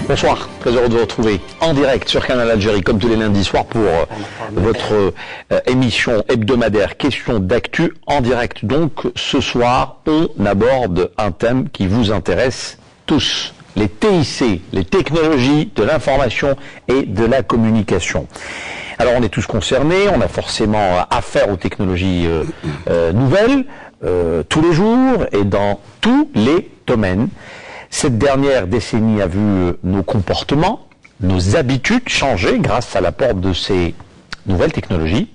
Bonsoir, très heureux de vous retrouver en direct sur Canal Algérie, comme tous les lundis soirs, pour votre émission hebdomadaire Questions d'actu en direct. Donc, ce soir, on aborde un thème qui vous intéresse tous, les TIC, les technologies de l'information et de la communication. Alors, on est tous concernés, on a forcément affaire aux technologies nouvelles, tous les jours et dans tous les domaines. Cette dernière décennie a vu nos comportements, nos habitudes changer grâce à l'apport de ces nouvelles technologies.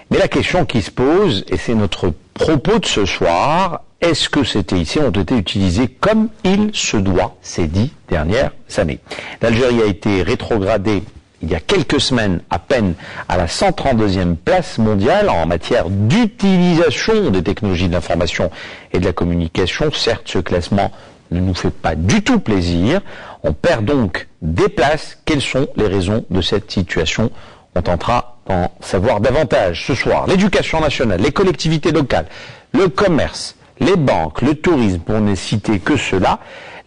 Mais la question qui se pose, et c'est notre propos de ce soir, est-ce que ces TIC ont été utilisés comme il se doit ces 10 dernières années? L'Algérie a été rétrogradée il y a quelques semaines à peine à la 132e place mondiale en matière d'utilisation des technologies de l'information et de la communication. Certes, ce classement ne nous fait pas du tout plaisir. On perd donc des places. Quelles sont les raisons de cette situation? On tentera d'en savoir davantage ce soir. L'éducation nationale, les collectivités locales, le commerce, les banques, le tourisme, pour ne citer que cela,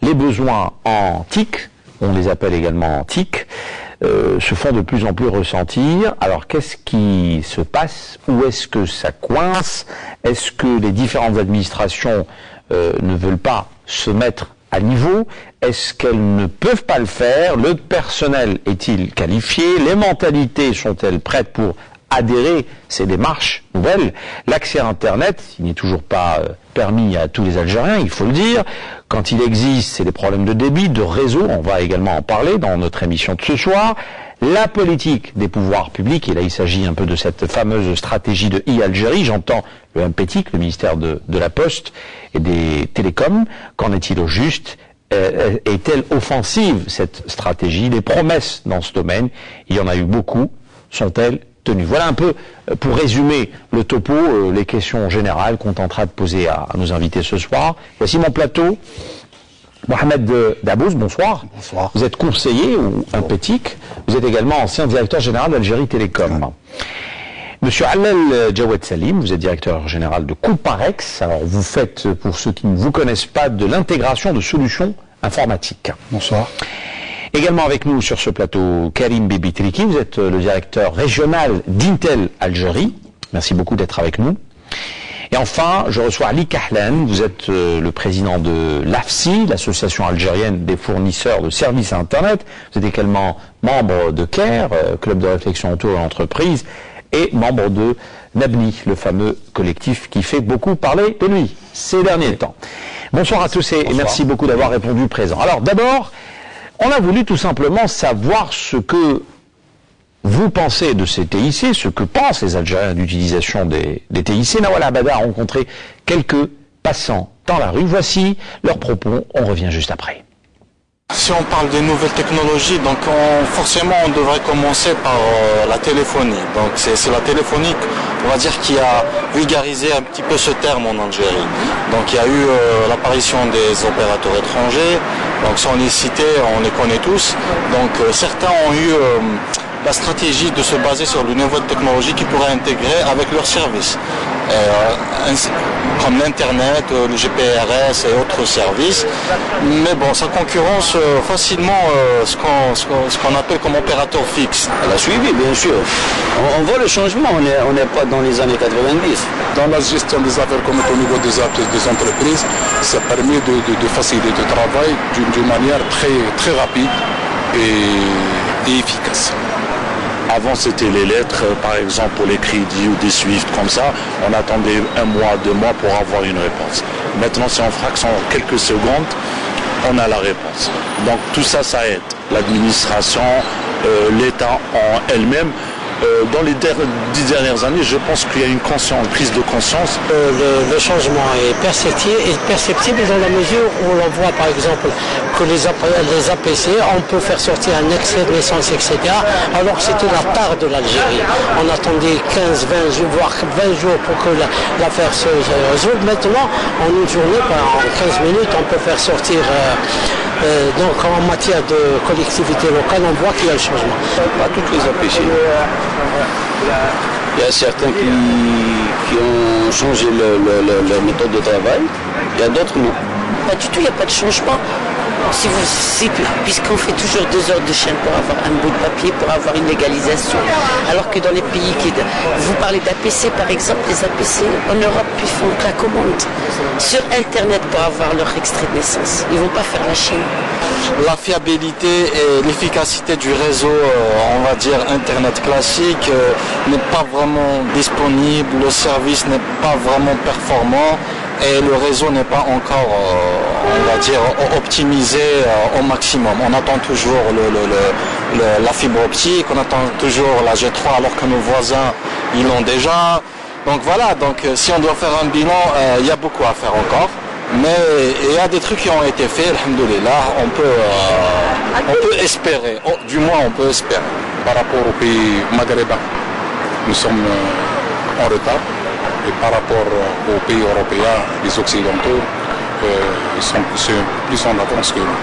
les besoins en TIC, on les appelle également TIC, se font de plus en plus ressentir. Alors qu'est-ce qui se passe? Où est-ce que ça coince? Est-ce que les différentes administrations ne veulent pas se mettre à niveau? Est-ce qu'elles ne peuvent pas le faire? Le personnel est-il qualifié? Les mentalités sont-elles prêtes pour adhérer ces démarches nouvelles? L'accès à Internet, il n'est toujours pas permis à tous les Algériens, il faut le dire. Quand il existe, c'est des problèmes de débit, de réseau, on va également en parler dans notre émission de ce soir. La politique des pouvoirs publics, et là il s'agit un peu de cette fameuse stratégie de e-Algérie, j'entends le MPTIC, le ministère de la Poste et des Télécoms. Qu'en est-il au juste? Est-elle offensive cette stratégie? Les promesses dans ce domaine, il y en a eu beaucoup, sont-elles tenues? Voilà un peu, pour résumer le topo, les questions générales qu'on tentera de poser à nos invités ce soir. Voici mon plateau. Mohamed Dabouz, bonsoir. Bonsoir. Vous êtes conseiller ou MPTIC. Vous êtes également ancien directeur général d'Algérie Télécom. Monsieur Allel Jawed Salim, vous êtes directeur général de Couparex. Alors vous faites, pour ceux qui ne vous connaissent pas, de l'intégration de solutions informatiques. Bonsoir. Également avec nous sur ce plateau, Karim Bibitriki, vous êtes le directeur régional d'Intel Algérie. Merci beaucoup d'être avec nous. Et enfin, je reçois Ali Kahlan, vous êtes le président de l'AFSI, l'association algérienne des fournisseurs de services Internet. Vous êtes également membre de CARE, club de réflexion autour de l'entreprise, et membre de NABNI, le fameux collectif qui fait beaucoup parler de lui ces derniers temps. Bonsoir à tous et merci beaucoup d'avoir répondu présent. Alors d'abord, on a voulu tout simplement savoir ce que vous pensez de ces TIC, ce que pensent les Algériens d'utilisation des TIC. Nawal Abada a rencontré quelques passants dans la rue. Voici leurs propos. On revient juste après. Si on parle des nouvelles technologies, donc forcément on devrait commencer par la téléphonie. Donc c'est la téléphonie, on va dire, qui a vulgarisé un petit peu ce terme en Algérie. Donc il y a eu l'apparition des opérateurs étrangers. Donc sans les citer, on les connaît tous. Donc certains ont eu la stratégie de se baser sur de nouvelles technologies qui pourraient intégrer avec leurs services, comme l'Internet, le GPRS et autres services. Mais bon, ça concurrence facilement ce qu'on appelle comme opérateur fixe. Elle a suivi, bien sûr. On voit le changement, on n'est pas dans les années 90. Dans la gestion des affaires comme au niveau des entreprises, ça permet de faciliter le travail d'une manière très rapide et efficace. Avant, c'était les lettres, par exemple, pour les crédits ou des SWIFT comme ça. On attendait 1 mois, 2 mois pour avoir une réponse. Maintenant, c'est en fraction, en quelques secondes, on a la réponse. Donc tout ça, ça aide. L'administration, l'État en elle-même, Dans les 10 dernières années, je pense qu'il y a une prise de conscience. Le changement est perceptible dans la mesure où l'on voit par exemple que les APC, on peut faire sortir un extrait de naissance, etc. Alors que c'était la tare de l'Algérie. On attendait 15, 20 jours, voire 20 jours pour que l'affaire se résolve. Maintenant, en une journée, en 15 minutes, on peut faire sortir... donc en matière de collectivité locale, on voit qu'il y a le changement. Pas toutes les APC. Il y a certains qui ont changé leur méthode de travail, il y a d'autres non. Pas du tout, il n'y a pas de changement. Puisqu'on fait toujours 2 heures de chaîne pour avoir un bout de papier, pour avoir une légalisation. Alors que dans les pays vous parlez d'APC par exemple, les APC en Europe ils font la commande sur Internet pour avoir leur extrait de naissance. Ils ne vont pas faire la chaîne. La fiabilité et l'efficacité du réseau, on va dire Internet classique, n'est pas vraiment disponible, le service n'est pas vraiment performant. Et le réseau n'est pas encore, on va dire, optimisé au maximum. On attend toujours la fibre optique, on attend toujours la G3 alors que nos voisins, ils l'ont déjà. Donc voilà, si on doit faire un bilan, il y a beaucoup à faire encore. Mais il y a des trucs qui ont été faits, alhamdoulilah, on peut espérer, du moins on peut espérer. Par rapport aux pays maghrébins, nous sommes en retard. Et par rapport aux pays européens, les occidentaux, ils sont plus en avance que nous.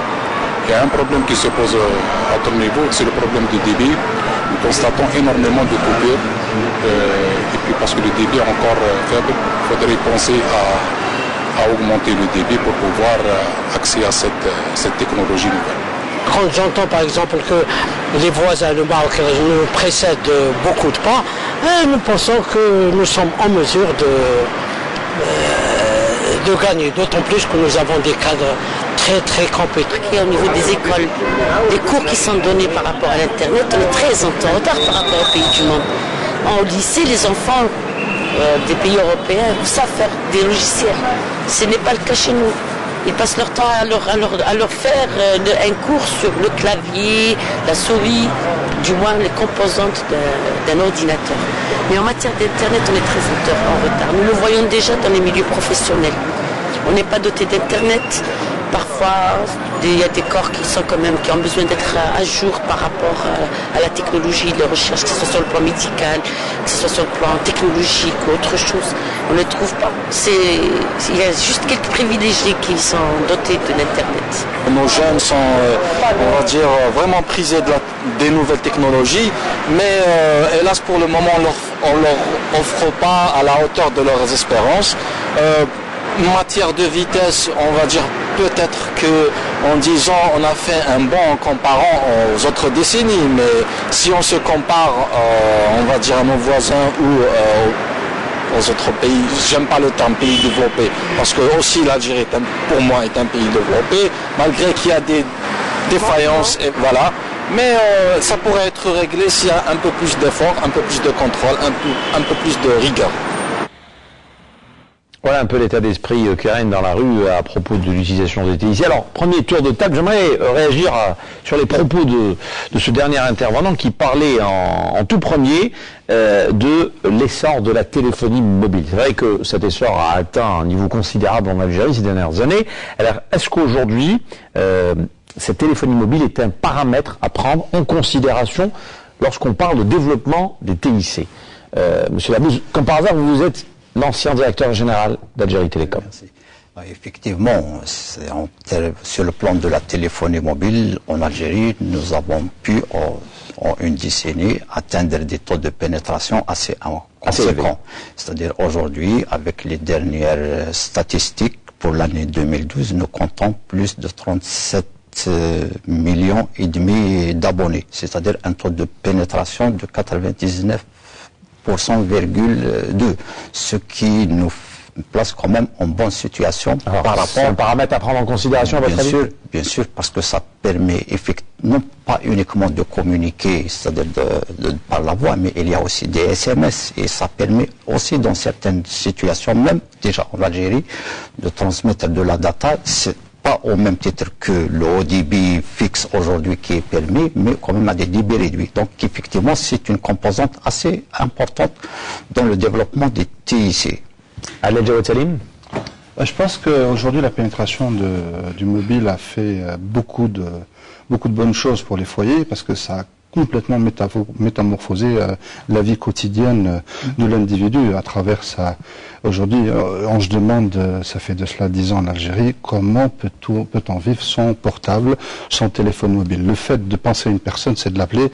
Il y a un problème qui se pose à notre niveau, c'est le problème du débit. Nous constatons énormément de coupures. Et puis parce que le débit est encore faible, il faudrait penser à augmenter le débit pour pouvoir accéder à cette technologie nouvelle. Quand j'entends par exemple que les voisins, le Maroc, nous précèdent de beaucoup de pas, nous pensons que nous sommes en mesure de gagner, d'autant plus que nous avons des cadres très très compétents. Et au niveau des écoles, les cours qui sont donnés par rapport à l'Internet, on est très en retard par rapport aux pays du monde. Au lycée, les enfants des pays européens savent faire des logiciels. Ce n'est pas le cas chez nous. Ils passent leur temps à leur faire un cours sur le clavier, la souris, du moins les composantes d'un ordinateur. Mais en matière d'Internet, on est très en retard. Nous le voyons déjà dans les milieux professionnels. On n'est pas doté d'Internet. Parfois, il y a des corps qui ont besoin d'être à jour par rapport à la technologie de recherche, que ce soit sur le plan médical, que ce soit sur le plan technologique ou autre chose. On ne le trouve pas. Il y a juste quelques privilégiés qui sont dotés de l'Internet. Nos jeunes sont, on va dire, vraiment prisés des nouvelles technologies, mais hélas pour le moment, on leur offre pas à la hauteur de leurs espérances. Matière de vitesse, on va dire peut-être qu'en 10 ans, on a fait un bond en comparant aux autres décennies, mais si on se compare, on va dire à nos voisins ou aux autres pays, j'aime pas le terme pays développé, parce que aussi l'Algérie, pour moi, est un pays développé, malgré qu'il y a des défaillances, et voilà. Mais ça pourrait être réglé s'il y a un peu plus d'efforts, un peu plus de contrôle, un peu plus de rigueur. Voilà un peu l'état d'esprit qui règne dans la rue à propos de l'utilisation des TIC. Alors, premier tour de table, j'aimerais réagir sur les propos de ce dernier intervenant qui parlait en tout premier de l'essor de la téléphonie mobile. C'est vrai que cet essor a atteint un niveau considérable en Algérie ces dernières années. Alors, est-ce qu'aujourd'hui, cette téléphonie mobile est un paramètre à prendre en considération lorsqu'on parle de développement des TIC? Monsieur Labouze, comme par hasard, vous êtes l'ancien directeur général d'Algérie Télécom. Merci. Effectivement, sur le plan de la téléphonie mobile, en Algérie, nous avons pu, en une décennie, atteindre des taux de pénétration assez conséquents. C'est-à-dire aujourd'hui, avec les dernières statistiques pour l'année 2012, nous comptons plus de 37 millions et demi d'abonnés. C'est-à-dire un taux de pénétration de 99,2%, ce qui nous place quand même en bonne situation. Alors, par rapport. C'est un paramètre à prendre en considération, à votre avis ? Bien sûr, parce que ça permet non pas uniquement de communiquer, c'est-à-dire par la voix, mais il y a aussi des SMS et ça permet aussi dans certaines situations, même déjà en Algérie, de transmettre de la data pas au même titre que le haut débit fixe aujourd'hui qui est permis, mais quand même à des débits réduits. Donc effectivement, c'est une composante assez importante dans le développement des TIC. Aladj Jawad Salim. Je pense qu'aujourd'hui, la pénétration du mobile a fait beaucoup de bonnes choses pour les foyers, parce que ça a complètement métamorphosé la vie quotidienne de l'individu à travers ça. Aujourd'hui, on se demande, ça fait de cela 10 ans en Algérie, comment peut-on vivre sans portable, sans téléphone mobile. Le fait de penser à une personne, c'est de l'appeler.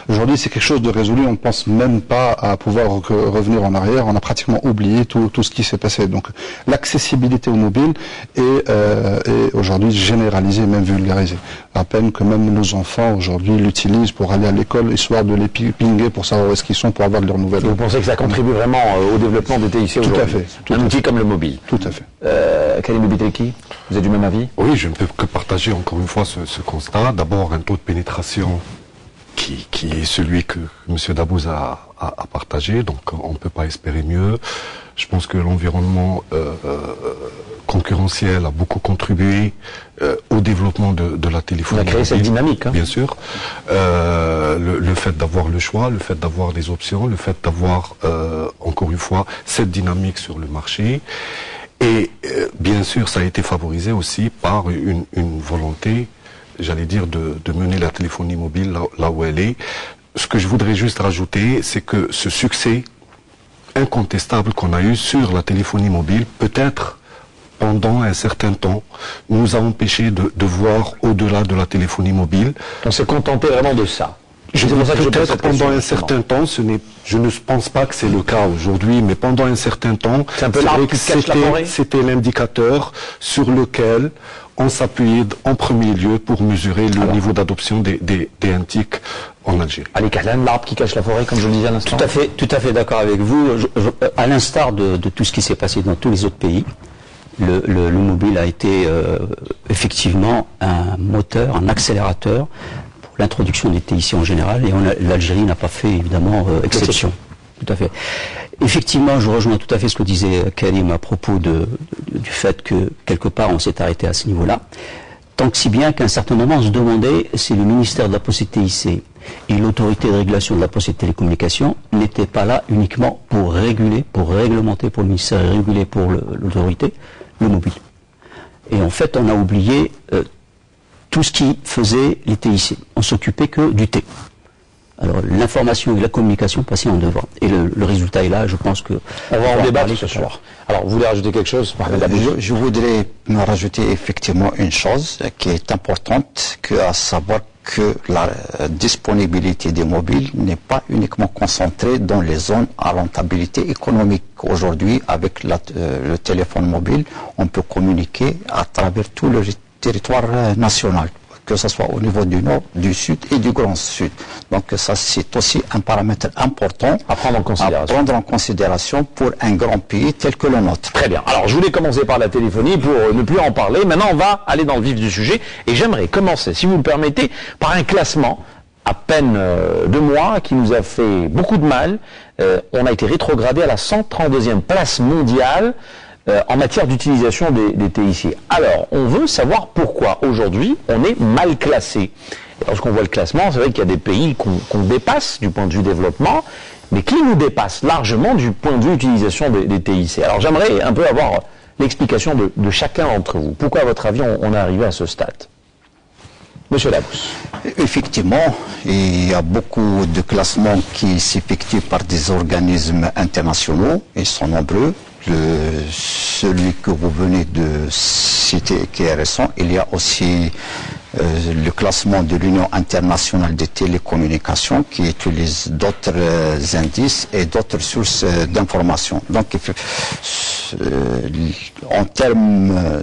Aujourd'hui, c'est quelque chose de résolu. On ne pense même pas à pouvoir revenir en arrière. On a pratiquement oublié tout ce qui s'est passé. Donc, l'accessibilité au mobile est aujourd'hui généralisée, même vulgarisée. À peine que même nos enfants aujourd'hui l'utilisent pour aller à l'école, histoire de les pinguer pour savoir où est-ce qu'ils sont, pour avoir de leurs nouvelles. Vous pensez que ça contribue vraiment au développement des TIC aujourd'hui? Tout à fait. Un outil comme le mobile. Tout à fait. Karim Bitelki, vous êtes du même avis? Oui, je ne peux que partager encore une fois ce constat. D'abord, un taux de pénétration qui est celui que M. Dabouz a partagé, donc on ne peut pas espérer mieux. Je pense que l'environnement concurrentiel a beaucoup contribué au développement de la téléphonie. On a créé cette dynamique. Hein. Bien sûr. Le fait d'avoir le choix, le fait d'avoir des options, le fait d'avoir, encore une fois, cette dynamique sur le marché. Et bien sûr, ça a été favorisé aussi par une volonté, j'allais dire, de mener la téléphonie mobile là où elle est. Ce que je voudrais juste rajouter, c'est que ce succès incontestable qu'on a eu sur la téléphonie mobile, peut-être pendant un certain temps, nous a empêché de voir au-delà de la téléphonie mobile. On s'est contenté vraiment de ça. Peut-être pendant un certain temps, je ne pense pas que c'est le cas aujourd'hui, mais pendant un certain temps, c'était l'indicateur sur lequel on s'appuyait en premier lieu pour mesurer le niveau d'adoption des NTIC en Algérie. Ali Kahlan, l'arbre qui cache la forêt, comme je le disais à l'instant. Tout à fait d'accord avec vous. À l'instar de tout ce qui s'est passé dans tous les autres pays, le mobile a été effectivement un moteur, un accélérateur pour l'introduction des TIC en général, et l'Algérie n'a pas fait évidemment exception. Tout à fait. Effectivement, je rejoins tout à fait ce que disait Karim à propos du fait que quelque part on s'est arrêté à ce niveau-là. Tant que si bien qu'à un certain moment on se demandait si le ministère de la Poste et TIC et l'autorité de régulation de la Poste et de Télécommunications n'étaient pas là uniquement pour réguler, pour réglementer pour le ministère et réguler pour l'autorité, le mobile. Et en fait on a oublié tout ce qui faisait les TIC. On s'occupait que du T. Alors l'information et la communication passaient en devant. Et le résultat est là, je pense que... On va en débattre ce soir. Alors, vous voulez rajouter quelque chose? Je voudrais rajouter effectivement une chose qui est importante, à savoir que la disponibilité des mobiles n'est pas uniquement concentrée dans les zones à rentabilité économique. Aujourd'hui, avec le téléphone mobile, on peut communiquer à travers tout le territoire national, que ce soit au niveau du nord, du sud et du grand sud. Donc ça, c'est aussi un paramètre important à prendre en considération pour un grand pays tel que le nôtre. Très bien. Alors, je voulais commencer par la téléphonie pour ne plus en parler. Maintenant, on va aller dans le vif du sujet. Et j'aimerais commencer, si vous le permettez, par un classement à peine 2 mois qui nous a fait beaucoup de mal. On a été rétrogradé à la 132e place mondiale en matière d'utilisation des TIC. Alors, on veut savoir pourquoi aujourd'hui on est mal classé. Et lorsqu'on voit le classement, c'est vrai qu'il y a des pays qu'on dépasse du point de vue développement, mais qui nous dépassent largement du point de vue utilisation des TIC. Alors j'aimerais un peu avoir l'explication de chacun d'entre vous. Pourquoi, à votre avis, on est arrivé à ce stade? Monsieur Dabouz. Effectivement, il y a beaucoup de classements qui s'effectuent par des organismes internationaux, ils sont nombreux. Celui que vous venez de citer qui est récent, il y a aussi le classement de l'Union internationale des télécommunications qui utilise d'autres indices et d'autres sources d'informations. Donc en termes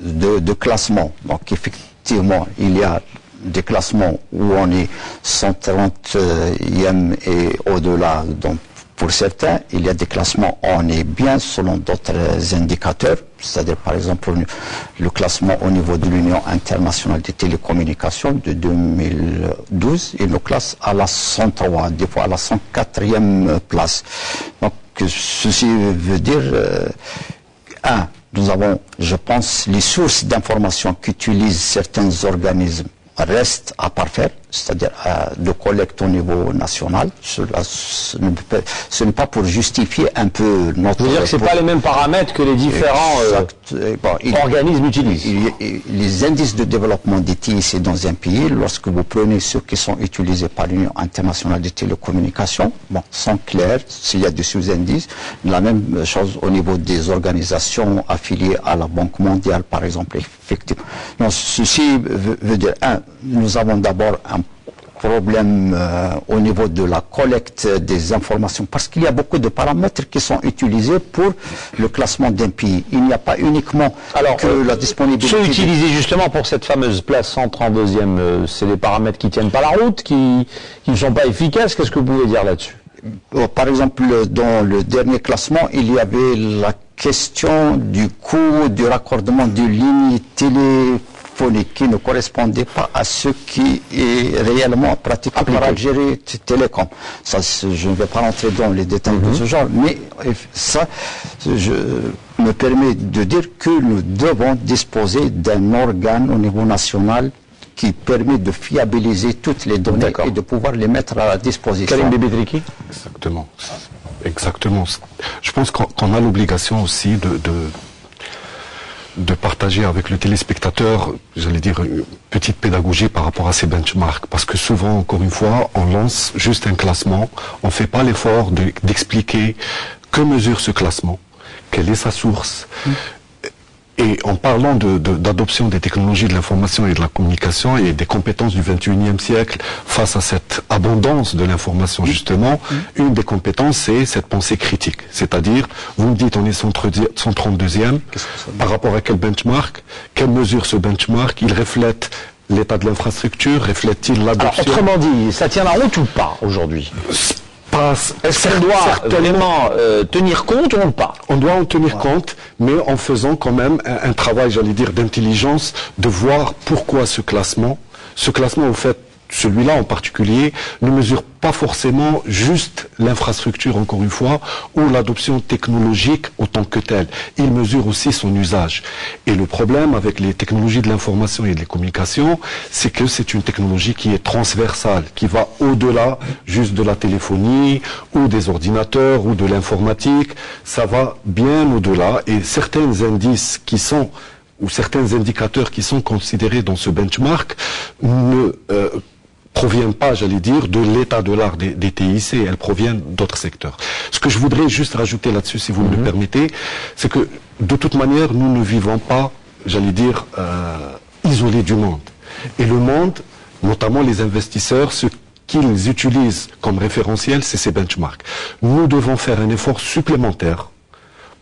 de classement, donc effectivement il y a des classements où on est 130e et au-delà, donc pour certains, il y a des classements où on est bien selon d'autres indicateurs, c'est-à-dire par exemple le classement au niveau de l'Union internationale des télécommunications de 2012, il nous classe à la 103, des fois à la 104e place. Donc ceci veut dire, nous avons, je pense, les sources d'informations qu'utilisent certains organismes restent à parfaire, c'est-à-dire de collecte au niveau national. Ce n'est pas pour justifier un peu notre... Vous dire que ce n'est pas les mêmes paramètres que les différents organismes utilisent. Les indices de développement des TIC dans un pays, lorsque vous prenez ceux qui sont utilisés par l'Union internationale des télécommunications, bon, sont clairs, s'il y a des sous-indices. La même chose au niveau des organisations affiliées à la Banque mondiale, par exemple, effectivement. Donc, ceci veut dire, nous avons d'abord un problème au niveau de la collecte des informations, parce qu'il y a beaucoup de paramètres qui sont utilisés pour le classement d'un pays. Il n'y a pas uniquement que la disponibilité... Ceux utilisés justement pour cette fameuse place 132e, c'est des paramètres qui ne tiennent pas la route, qui ne sont pas efficaces. Qu'est-ce que vous pouvez dire là-dessus? Par exemple, dans le dernier classement, il y avait la question du coût du raccordement de lignes téléphoniques qui ne correspondait pas à ce qui est réellement pratiqué par Algérie Télécom. Ça, je ne vais pas rentrer dans les détails de ce genre, mais ça, je me permets de dire que nous devons disposer d'un organe au niveau national qui permet de fiabiliser toutes les données et de pouvoir les mettre à la disposition. Karim Bebedriki. Exactement. Exactement. Je pense qu'on a l'obligation aussi de partager avec le téléspectateur, j'allais dire, une petite pédagogie par rapport à ces benchmarks. Parce que souvent, encore une fois, on lance juste un classement, on ne fait pas l'effort d'expliquer que mesure ce classement, quelle est sa source. Et en parlant d'adoption des technologies de l'information et de la communication et des compétences du 21e siècle face à cette abondance de l'information, justement, une des compétences, c'est cette pensée critique. C'est-à-dire, vous me dites, on est 132e, par rapport à quel benchmark, quelle mesure ce benchmark, il reflète l'état de l'infrastructure, reflète-t-il l'adoption... Autrement dit, ça tient la route ou pas aujourd'hui? Est-ce qu'on doit certainement tenir compte ou pas? On doit en tenir compte, mais en faisant quand même un travail, j'allais dire, d'intelligence, de voir pourquoi ce classement, au fait, celui-là en particulier, ne mesure pas forcément juste l'infrastructure, encore une fois, ou l'adoption technologique autant que telle. Il mesure aussi son usage. Et le problème avec les technologies de l'information et des communications, c'est que c'est une technologie qui est transversale, qui va au-delà juste de la téléphonie, ou des ordinateurs, ou de l'informatique. Ça va bien au-delà. Et certains indices qui sont, ou certains indicateurs qui sont considérés dans ce benchmark, ne proviennent pas, j'allais dire, de l'état de l'art des TIC, elles proviennent d'autres secteurs. Ce que je voudrais juste rajouter là-dessus, si vous me le permettez, c'est que, de toute manière, nous ne vivons pas, j'allais dire, isolés du monde. Et le monde, notamment les investisseurs, ce qu'ils utilisent comme référentiel, c'est ces benchmarks. Nous devons faire un effort supplémentaire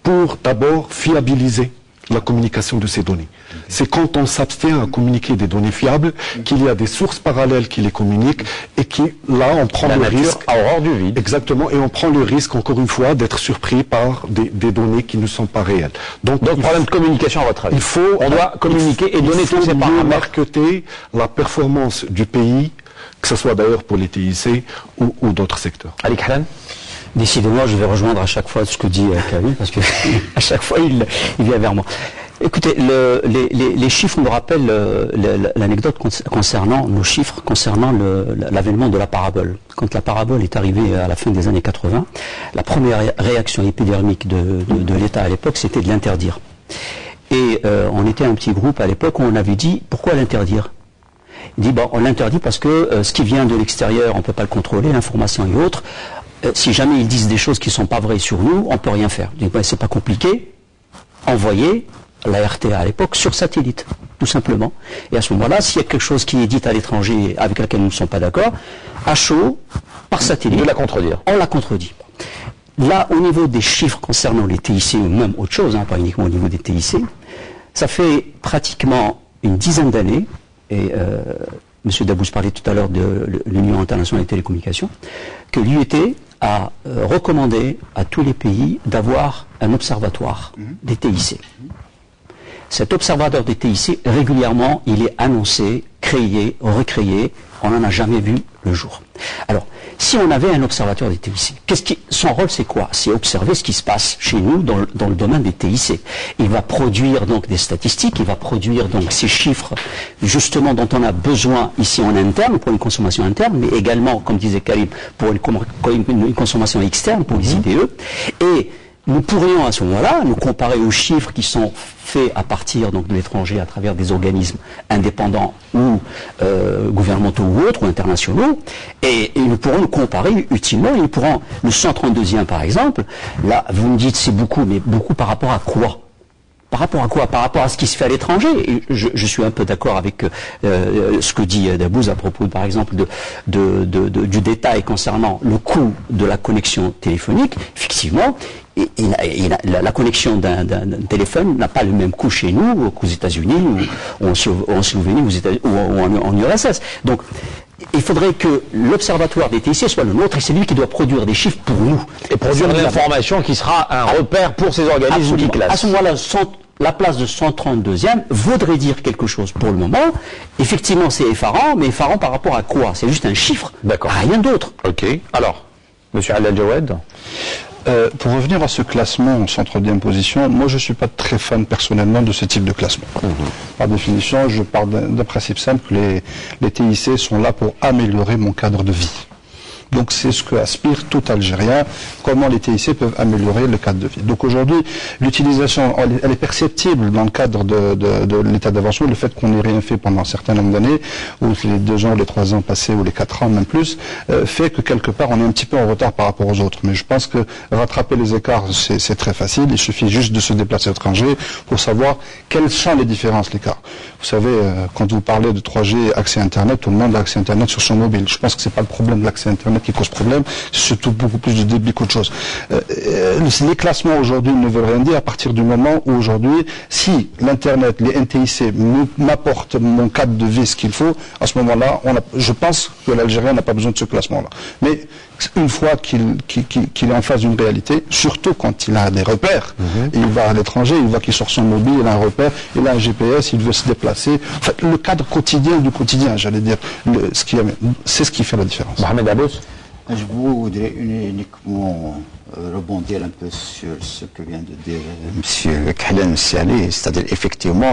pour d'abord fiabiliser la communication de ces données. C'est quand on s'abstient à communiquer des données fiables qu'il y a des sources parallèles qui les communiquent et qui, là, on prend le risque... à horreur du vide. Exactement, et on prend le risque, encore une fois, d'être surpris par des données qui ne sont pas réelles. Donc problème de communication à votre avis. On doit communiquer et donner tous ces paramètres. Il faut marketer la performance du pays, que ce soit d'ailleurs pour les TIC ou d'autres secteurs. Ali Khalem. Décidément, je vais rejoindre à chaque fois ce que dit Karim, parce que à chaque fois, il vient vers moi. Écoutez, les chiffres me rappellent l'anecdote concernant nos chiffres, concernant l'avènement de la parabole. Quand la parabole est arrivée à la fin des années 80, la première réaction épidermique de l'État à l'époque, c'était de l'interdire. Et on était un petit groupe à l'époque où on avait dit, pourquoi l'interdire? Il dit, bon, on l'interdit parce que ce qui vient de l'extérieur, on ne peut pas le contrôler, l'information et autres. Si jamais ils disent des choses qui ne sont pas vraies sur nous, on ne peut rien faire. Ben, c'est pas compliqué. Envoyer la RTA à l'époque sur satellite, tout simplement. Et à ce moment-là, s'il y a quelque chose qui est dit à l'étranger avec laquelle nous ne sommes pas d'accord, à chaud, par satellite, de la contredire. On la contredit. Là, au niveau des chiffres concernant les TIC, ou même autre chose, pas uniquement au niveau des TIC, ça fait pratiquement une dizaine d'années, et M. Dabbous parlait tout à l'heure de l'Union internationale des télécommunications, que l'UET a recommandé à tous les pays d'avoir un observatoire des TIC. Cet observatoire des TIC, régulièrement, il est annoncé, créé, recréé, on n'en a jamais vu le jour. Alors, Si on avait un observatoire des TIC, son rôle c'est quoi? C'est observer ce qui se passe chez nous dans le domaine des TIC. Il va produire donc des statistiques, il va produire donc ces chiffres justement dont on a besoin ici en interne pour une consommation interne, mais également, comme disait Karim, pour une consommation externe pour les IDE. Et nous pourrions à ce moment-là nous comparer aux chiffres qui sont faits à partir donc de l'étranger à travers des organismes indépendants ou gouvernementaux ou autres ou internationaux, et nous pourrons nous comparer utilement. Et nous pourrons, le 132e par exemple, là vous me dites c'est beaucoup, mais beaucoup par rapport à quoi? Par rapport à quoi? Par rapport à ce qui se fait à l'étranger. Et je suis un peu d'accord avec ce que dit Dabouz à propos, par exemple, du détail concernant le coût de la connexion téléphonique. Effectivement, la connexion d'un téléphone n'a pas le même coût chez nous qu'aux États-Unis ou en Slovénie ou en URSS. Donc, il faudrait que l'observatoire des TIC soit le nôtre, et c'est lui qui doit produire des chiffres pour nous. Et produire de l'information qui sera un repère pour ces organismes qui classent. À ce moment-là, la place de 132e voudrait dire quelque chose pour le moment. Effectivement, c'est effarant, mais effarant par rapport à quoi? C'est juste un chiffre. D'accord. Rien d'autre. Ok. Alors, Monsieur Al-Jawed. Pour revenir à ce classement en centre d'imposition, moi je ne suis pas très fan personnellement de ce type de classement. Par définition, je pars d'un principe simple, que les TIC sont là pour améliorer mon cadre de vie. Donc c'est ce que aspire tout Algérien, comment les TIC peuvent améliorer le cadre de vie. Donc aujourd'hui, l'utilisation, elle est perceptible dans le cadre de l'état d'avancement, le fait qu'on n'ait rien fait pendant un certain nombre d'années, ou les 2 ans, les 3 ans passés, ou les 4 ans, même plus, fait que quelque part on est un petit peu en retard par rapport aux autres. Mais je pense que rattraper les écarts, c'est très facile, il suffit juste de se déplacer à l'étranger pour savoir quelles sont les différences, l'écart. Vous savez, quand vous parlez de 3G, accès Internet, tout le monde a accès Internet sur son mobile. Je pense que c'est pas le problème de l'accès Internet qui cause problème, c'est surtout beaucoup plus de débit qu'autre chose. Les classements aujourd'hui ne veulent rien dire à partir du moment où aujourd'hui, si l'Internet, les NTIC m'apportent mon cadre de vie, ce qu'il faut, à ce moment-là, je pense que l'Algérien n'a pas besoin de ce classement-là. Mais une fois qu'il est en face d'une réalité, surtout quand il a des repères, il va à l'étranger, il voit qu'il sort son mobile, il a un repère, il a un GPS, il veut se déplacer. En fait, le cadre quotidien du quotidien, j'allais dire, c'est ce qui fait la différence. Mohamed Abbas. Je voudrais uniquement rebondir un peu sur ce que vient de dire M. Khalen Siali, c'est-à-dire effectivement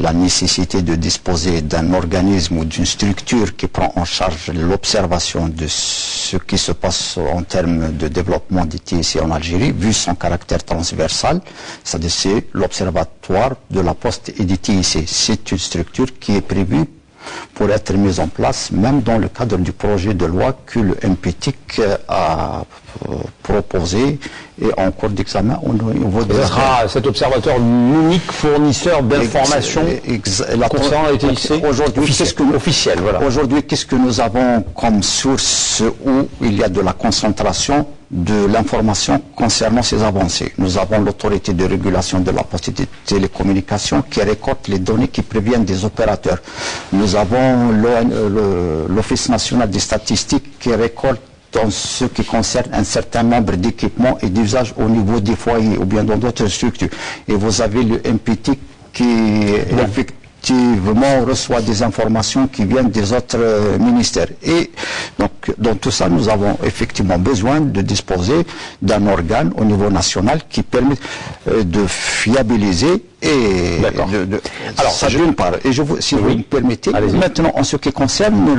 la nécessité de disposer d'un organisme ou d'une structure qui prend en charge l'observation de ce qui se passe en termes de développement des TIC en Algérie, vu son caractère transversal, c'est-à-dire c'est l'observatoire de la Poste et des TIC. C'est une structure qui est prévue pour être mise en place, même dans le cadre du projet de loi que le MPTIC a proposé et en cours d'examen au niveau de... Ce sera cet observatoire l'unique fournisseur d'informations concernant les TIC officiel. Voilà. Aujourd'hui, qu'est-ce que nous avons comme source où il y a de la concentration de l'information concernant ces avancées? Nous avons l'autorité de régulation de la poste et des télécommunications qui récolte les données qui proviennent des opérateurs. Nous avons l'Office national des statistiques qui récolte dans ce qui concerne un certain nombre d'équipements et d'usages au niveau des foyers ou bien dans d'autres structures. Et vous avez le MPT qui effectivement reçoit des informations qui viennent des autres ministères. Et donc, dans tout ça, nous avons effectivement besoin de disposer d'un organe au niveau national qui permet de fiabiliser et alors ça d'une part. Et si vous me permettez, maintenant en ce qui concerne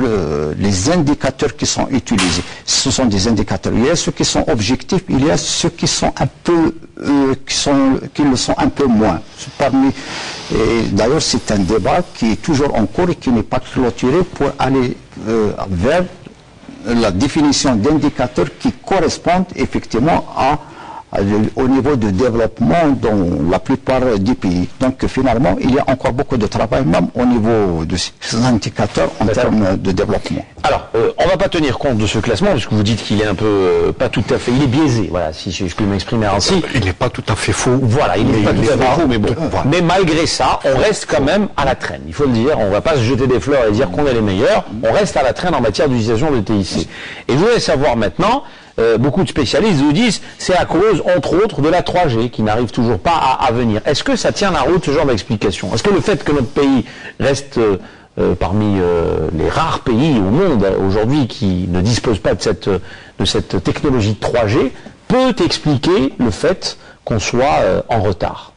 les indicateurs qui sont utilisés, ce sont des indicateurs. Il y a ceux qui sont objectifs, il y a ceux qui sont un peu qui le sont un peu moins. D'ailleurs, c'est un débat qui est toujours en cours et qui n'est pas clôturé pour aller vers la définition d'indicateurs qui correspondent effectivement au niveau de développement dans la plupart des pays. Donc finalement, il y a encore beaucoup de travail, même au niveau de ces indicateurs en termes de développement. Alors, on ne va pas tenir compte de ce classement, puisque vous dites qu'il est un peu, pas tout à fait, il est biaisé, voilà, si je peux m'exprimer ainsi. Il n'est pas tout à fait faux. Voilà, il n'est pas tout à fait faux, mais bon. Voilà. Mais malgré ça, on reste quand même à la traîne, il faut le dire. On ne va pas se jeter des fleurs et dire qu'on est les meilleurs, on reste à la traîne en matière d'utilisation de TIC. Et je voudrais savoir maintenant, beaucoup de spécialistes vous disent c'est à cause, entre autres, de la 3G qui n'arrive toujours pas à venir. Est-ce que ça tient la route, ce genre d'explication? Est-ce que le fait que notre pays reste parmi les rares pays au monde aujourd'hui qui ne disposent pas de cette technologie de 3G, peut expliquer le fait qu'on soit en retard?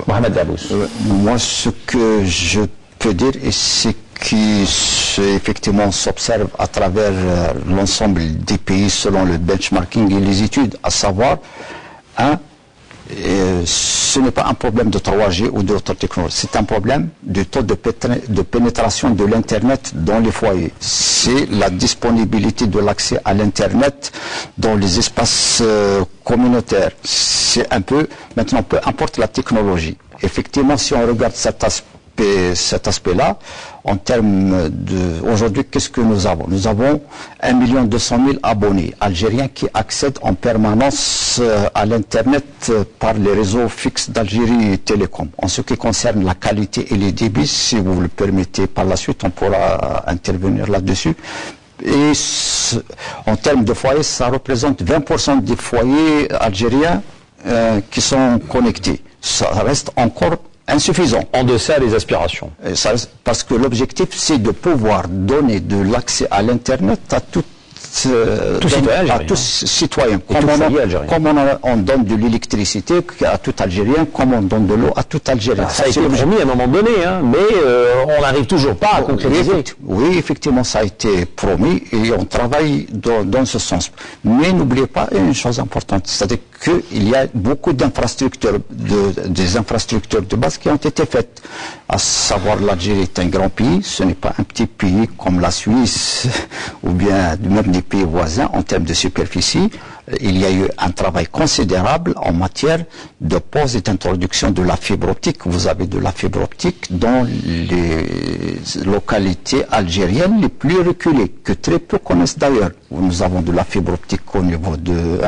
Mohamed Dabbous. Moi, ce que je peux dire, c'est qui effectivement s'observe à travers l'ensemble des pays selon le benchmarking et les études, à savoir, ce n'est pas un problème de 3G ou d'autres technologies, c'est un problème du taux de pénétration de l'Internet dans les foyers. C'est la disponibilité de l'accès à l'Internet dans les espaces communautaires. C'est un peu, maintenant, peu importe la technologie. Effectivement, si on regarde cet aspect-là, en termes de... Aujourd'hui, qu'est-ce que nous avons? Nous avons 1 200 000 abonnés algériens qui accèdent en permanence à l'Internet par les réseaux fixes d'Algérie Télécom. En ce qui concerne la qualité et les débits, si vous le permettez par la suite, on pourra intervenir là-dessus. Et en termes de foyers, ça représente 20% des foyers algériens qui sont connectés. Ça reste encore insuffisant. En deçà des aspirations. Parce que l'objectif, c'est de pouvoir donner de l'accès à l'Internet à tous citoyens. Comme on donne de l'électricité à tout Algérien, comme on donne de l'eau à tout Algérien. Ça a été promis à un moment donné, mais on n'arrive toujours pas à concrétiser. Oui, effectivement, ça a été promis et on travaille dans ce sens. Mais n'oubliez pas une chose importante, c'est-à-dire qu'il y a beaucoup d'infrastructures, des infrastructures de base qui ont été faites. À savoir, l'Algérie est un grand pays, ce n'est pas un petit pays comme la Suisse ou bien même des pays voisins en termes de superficie. Il y a eu un travail considérable en matière de pose et d'introduction de la fibre optique. Vous avez de la fibre optique dans les localités algériennes les plus reculées, que très peu connaissent d'ailleurs. Nous avons de la fibre optique au niveau de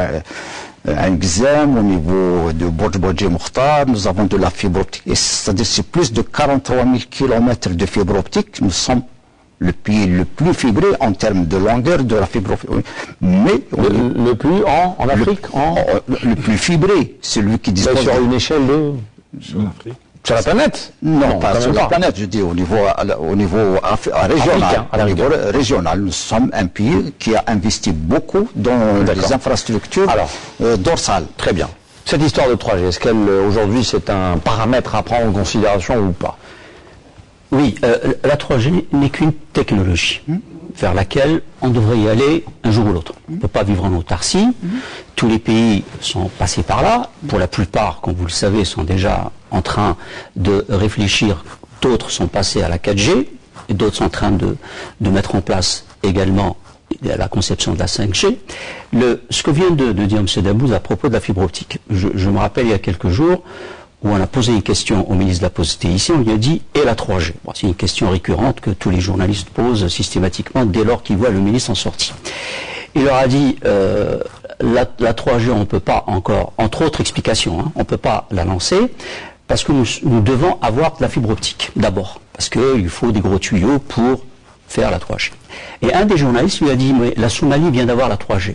Gzem, au niveau de Bodj Mokhtar, nous avons de la fibre optique. C'est-à-dire c'est plus de 43 000 km de fibre optique. Nous sommes le pays le plus fibré en termes de longueur de la fibre optique. Mais le plus en Afrique le plus fibré, celui qui dispose sur une échelle de... Sur la planète? Non, pas sur la planète, je dis au niveau régional. Au niveau régional, nous sommes un pays qui a investi beaucoup dans les infrastructures dorsales. Très bien. Cette histoire de 3G, est-ce qu'elle, aujourd'hui, c'est un paramètre à prendre en considération ou pas? Oui, la 3G n'est qu'une technologie vers laquelle on devrait y aller un jour ou l'autre. On ne peut pas vivre en autarcie. Tous les pays sont passés par là. Pour la plupart, comme vous le savez, sont déjà en train de réfléchir. D'autres sont passés à la 4G et d'autres sont en train de mettre en place également la conception de la 5G. Ce que vient de dire M. Dabbous à propos de la fibre optique, je me rappelle il y a quelques jours où on a posé une question au ministre de la Poste ici, on lui a dit « et la 3G ?» C'est une question récurrente que tous les journalistes posent systématiquement dès lors qu'ils voient le ministre en sortie. Il leur a dit la 3G, on ne peut pas encore, entre autres explications, on ne peut pas la lancer parce que nous devons avoir de la fibre optique d'abord, parce qu'il faut des gros tuyaux pour faire la 3G. Et un des journalistes lui a dit « mais la Somalie vient d'avoir la 3G.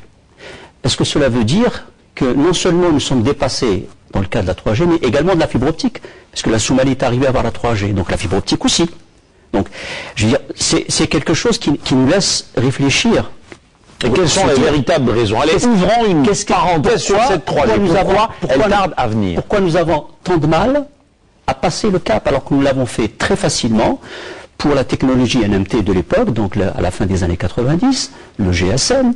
Est-ce que cela veut dire que non seulement nous sommes dépassés dans le cas de la 3G, mais également de la fibre optique, parce que la Somalie est arrivée à avoir la 3G, donc la fibre optique aussi. Donc, je veux dire, c'est quelque chose qui nous laisse réfléchir. Et quelles sont les véritables raisons? Allez, ouvrons une parenthèse sur cette 3G. Pourquoi elle tarde à venir? Pourquoi nous avons tant de mal à passer le cap, alors que nous l'avons fait très facilement pour la technologie NMT de l'époque, donc à la fin des années 90, le GSM,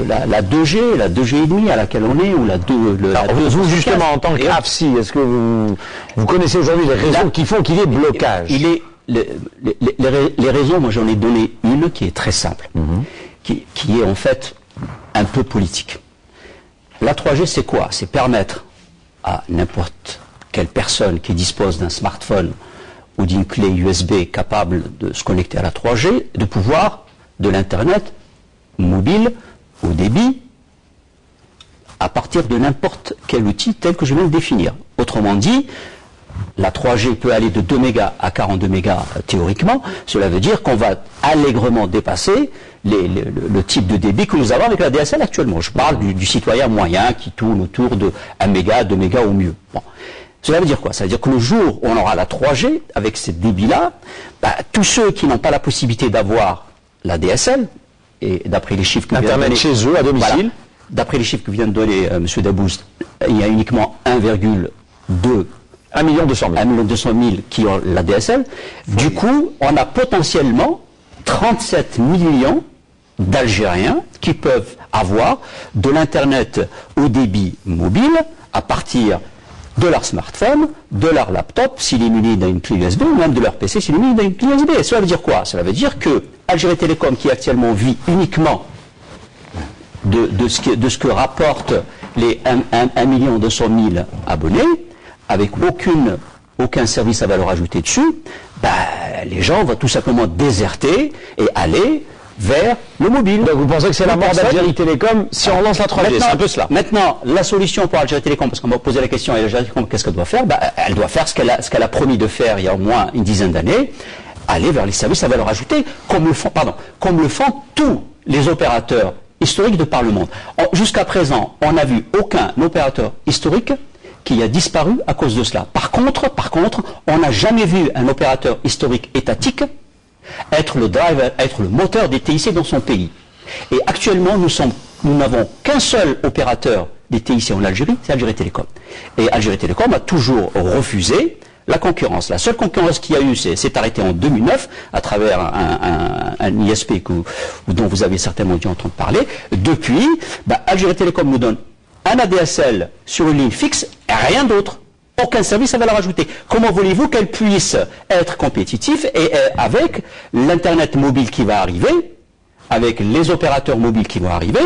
la 2G, la 2G,5 à laquelle on est, ou la 2... vous, justement, en tant qu'AFSI, est-ce que vous connaissez aujourd'hui les raisons qui font qu'il y ait blocage? Les raisons, moi j'en ai donné une qui est très simple, qui est en fait un peu politique. La 3G, c'est quoi? C'est permettre à n'importe quelle personne qui dispose d'un smartphone ou d'une clé USB capable de se connecter à la 3G, de pouvoir de l'Internet mobile au débit à partir de n'importe quel outil tel que je viens de définir. Autrement dit, la 3G peut aller de 2 mégas à 42 mégas théoriquement. Cela veut dire qu'on va allègrement dépasser le type de débit que nous avons avec la DSL actuellement. Je parle du citoyen moyen qui tourne autour de 1 méga, 2 mégas au mieux. Bon. Cela veut dire quoi? Ça veut dire que le jour où on aura la 3G, avec ces débits-là, tous ceux qui n'ont pas la possibilité d'avoir la DSL, et d'après les chiffres que Internet vient de donner, chez eux, à domicile, voilà, d'après les chiffres que vient de donner M. Daboust, il y a uniquement 1,2 1,2 qui ont la DSL. Du coup, on a potentiellement 37 millions d'Algériens qui peuvent avoir de l'Internet au débit mobile à partir de leur smartphone, de leur laptop, s'il est muni d'une clé USB, ou même de leur PC, s'il est muni d'une clé USB. Cela veut dire quoi? Cela veut dire que Algérie Télécom, qui actuellement vit uniquement de ce que rapportent les 1 200 000 abonnés, avec aucun service à valeur ajoutée dessus, les gens vont tout simplement déserter et aller vers le mobile. Donc vous pensez que c'est la mort d'Algérie Télécom si on lance la 3G? C'est un peu cela. Maintenant, la solution pour Algérie Télécom, parce qu'on m'a posé la question, Algérie Télécom, qu'est-ce qu'elle doit faire? Elle doit faire ce qu'elle a promis de faire il y a au moins une dizaine d'années, aller vers les services à valeur ajoutée, comme le font tous les opérateurs historiques de par le monde. Jusqu'à présent, on n'a vu aucun opérateur historique qui a disparu à cause de cela. Par contre, on n'a jamais vu un opérateur historique étatique être le driver, être le moteur des TIC dans son pays. Et actuellement, nous n'avons qu'un seul opérateur des TIC en Algérie, c'est Algérie Télécom. Et Algérie Télécom a toujours refusé la concurrence. La seule concurrence qu'il y a eu, c'est arrêté en 2009 à travers un ISP dont vous avez certainement dû entendre parler. Depuis, Algérie Télécom nous donne un ADSL sur une ligne fixe et rien d'autre. Aucun service à valeur ajoutée. Comment voulez-vous qu'elle puisse être compétitive et avec l'Internet mobile qui va arriver, avec les opérateurs mobiles qui vont arriver,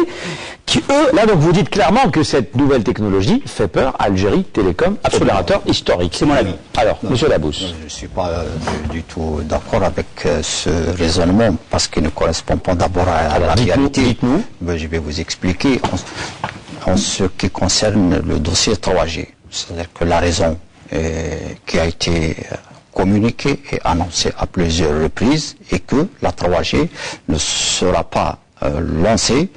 qui eux... Là, donc, vous dites clairement que cette nouvelle technologie fait peur à Algérie Télécom, opérateur historique. C'est mon avis. Alors, Monsieur Daboust. Je ne suis pas du tout d'accord avec ce raisonnement parce qu'il ne correspond pas d'abord à la réalité. Dites-nous. Je vais vous expliquer en ce qui concerne le dossier 3G. C'est-à-dire que la raison qui a été communiquée et annoncée à plusieurs reprises est que la 3G ne sera pas lancée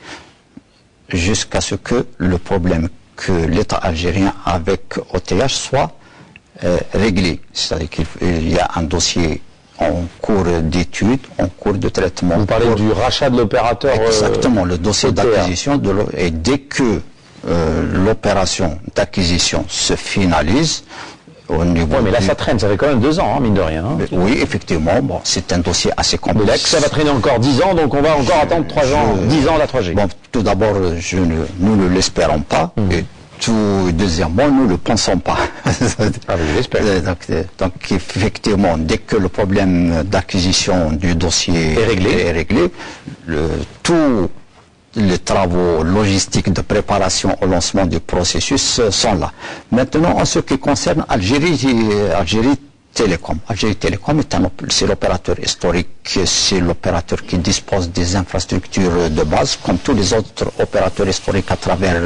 jusqu'à ce que le problème que l'État algérien avec OTH soit réglé. C'est-à-dire qu'il y a un dossier en cours d'étude, en cours de traitement. Vous parlez du rachat de l'opérateur. Exactement, le dossier d'acquisition et dès que l'opération d'acquisition se finalise au niveau... Oui, mais là ça traîne, ça fait quand même 2 ans, mine de rien. Oui, effectivement, c'est un dossier assez complexe. Mais là, ça va traîner encore 10 ans, donc on va encore attendre 10 ans la 3G. Bon, tout d'abord, nous ne l'espérons pas, et deuxièmement, nous ne le pensons pas. Je l'espère. Donc, effectivement, dès que le problème d'acquisition du dossier est réglé, tout... les travaux logistiques de préparation au lancement du processus sont là. Maintenant, en ce qui concerne Algérie Télécom. Algérie Télécom c'est l'opérateur historique, c'est l'opérateur qui dispose des infrastructures de base, comme tous les autres opérateurs historiques à travers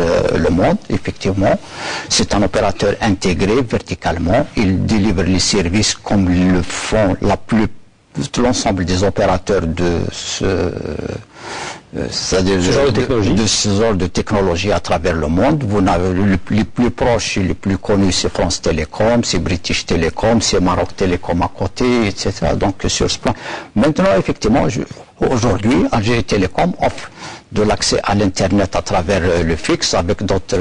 le monde, effectivement. C'est un opérateur intégré verticalement. Il délivre les services comme le font l'ensemble des opérateurs de ce genre de technologie à travers le monde. Vous n'avez les plus proches et les plus connus, c'est France Télécom, c'est British Telecom, c'est Maroc Télécom à côté, etc. Donc sur ce plan. Maintenant, effectivement, aujourd'hui, Algérie Télécom offre de l'accès à l'Internet à travers le fixe avec d'autres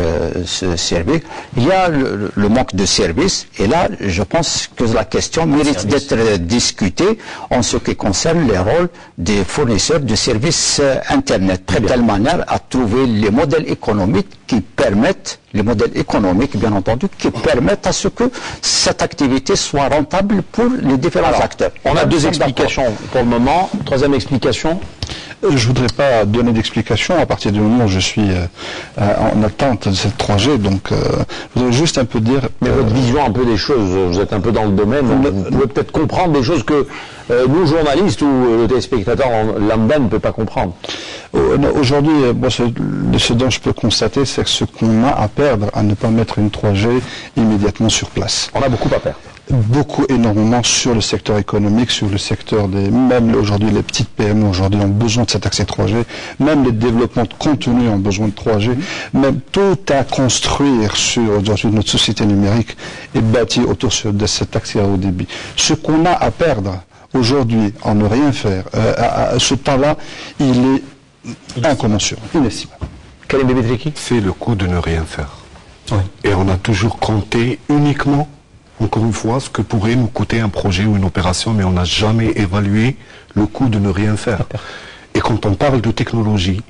services. Il y a le manque de services et là, je pense que la question mérite d'être discutée en ce qui concerne les rôles des fournisseurs de services Internet, de telle manière à trouver les modèles économiques qui permettent, bien entendu, qui permettent à ce que cette activité soit rentable pour les différents acteurs. On a 2 explications pour le moment. 3e explication. Je ne voudrais pas donner d'explication à partir du moment où je suis en attente de cette 3G, donc je voudrais juste un peu dire... Mais votre vision un peu des choses, vous êtes un peu dans le domaine, vous pouvez peut-être comprendre des choses que nous, journalistes ou le téléspectateur lambda ne peut pas comprendre. Aujourd'hui, ce dont je peux constater, c'est que ce qu'on a à perdre à ne pas mettre une 3G immédiatement sur place. On a beaucoup à perdre. énormément sur le secteur économique, sur le secteur même aujourd'hui les petites PME aujourd'hui ont besoin de cet accès 3G, même les développements de contenu ont besoin de 3G, même tout à construire sur aujourd'hui notre société numérique est bâti autour de cet accès à haut débit. Ce qu'on a à perdre aujourd'hui en ne rien faire, à ce temps-là, il est incommensurable, inestimable. C'est le coût de ne rien faire. Oui. Et on a toujours compté uniquement, encore une fois, ce que pourrait nous coûter un projet ou une opération, mais on n'a jamais évalué le coût de ne rien faire. Et quand on parle de technologie,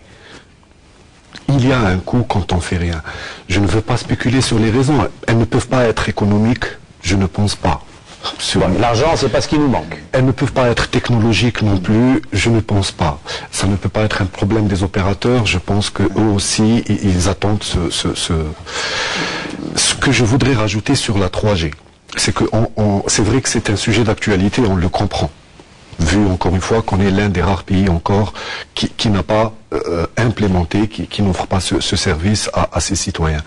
il y a un coût quand on fait rien. Je ne veux pas spéculer sur les raisons. Elles ne peuvent pas être économiques, je ne pense pas. L'argent, c'est pas ce qui nous manque. Elles ne peuvent pas être technologiques non plus, je ne pense pas. Ça ne peut pas être un problème des opérateurs, je pense qu'eux aussi, ils attendent ce que je voudrais rajouter sur la 3G. C'est que c'est vrai que c'est un sujet d'actualité, on le comprend. Vu encore une fois qu'on est l'un des rares pays encore qui n'a pas implémenté, qui n'offre pas ce service à ses citoyens.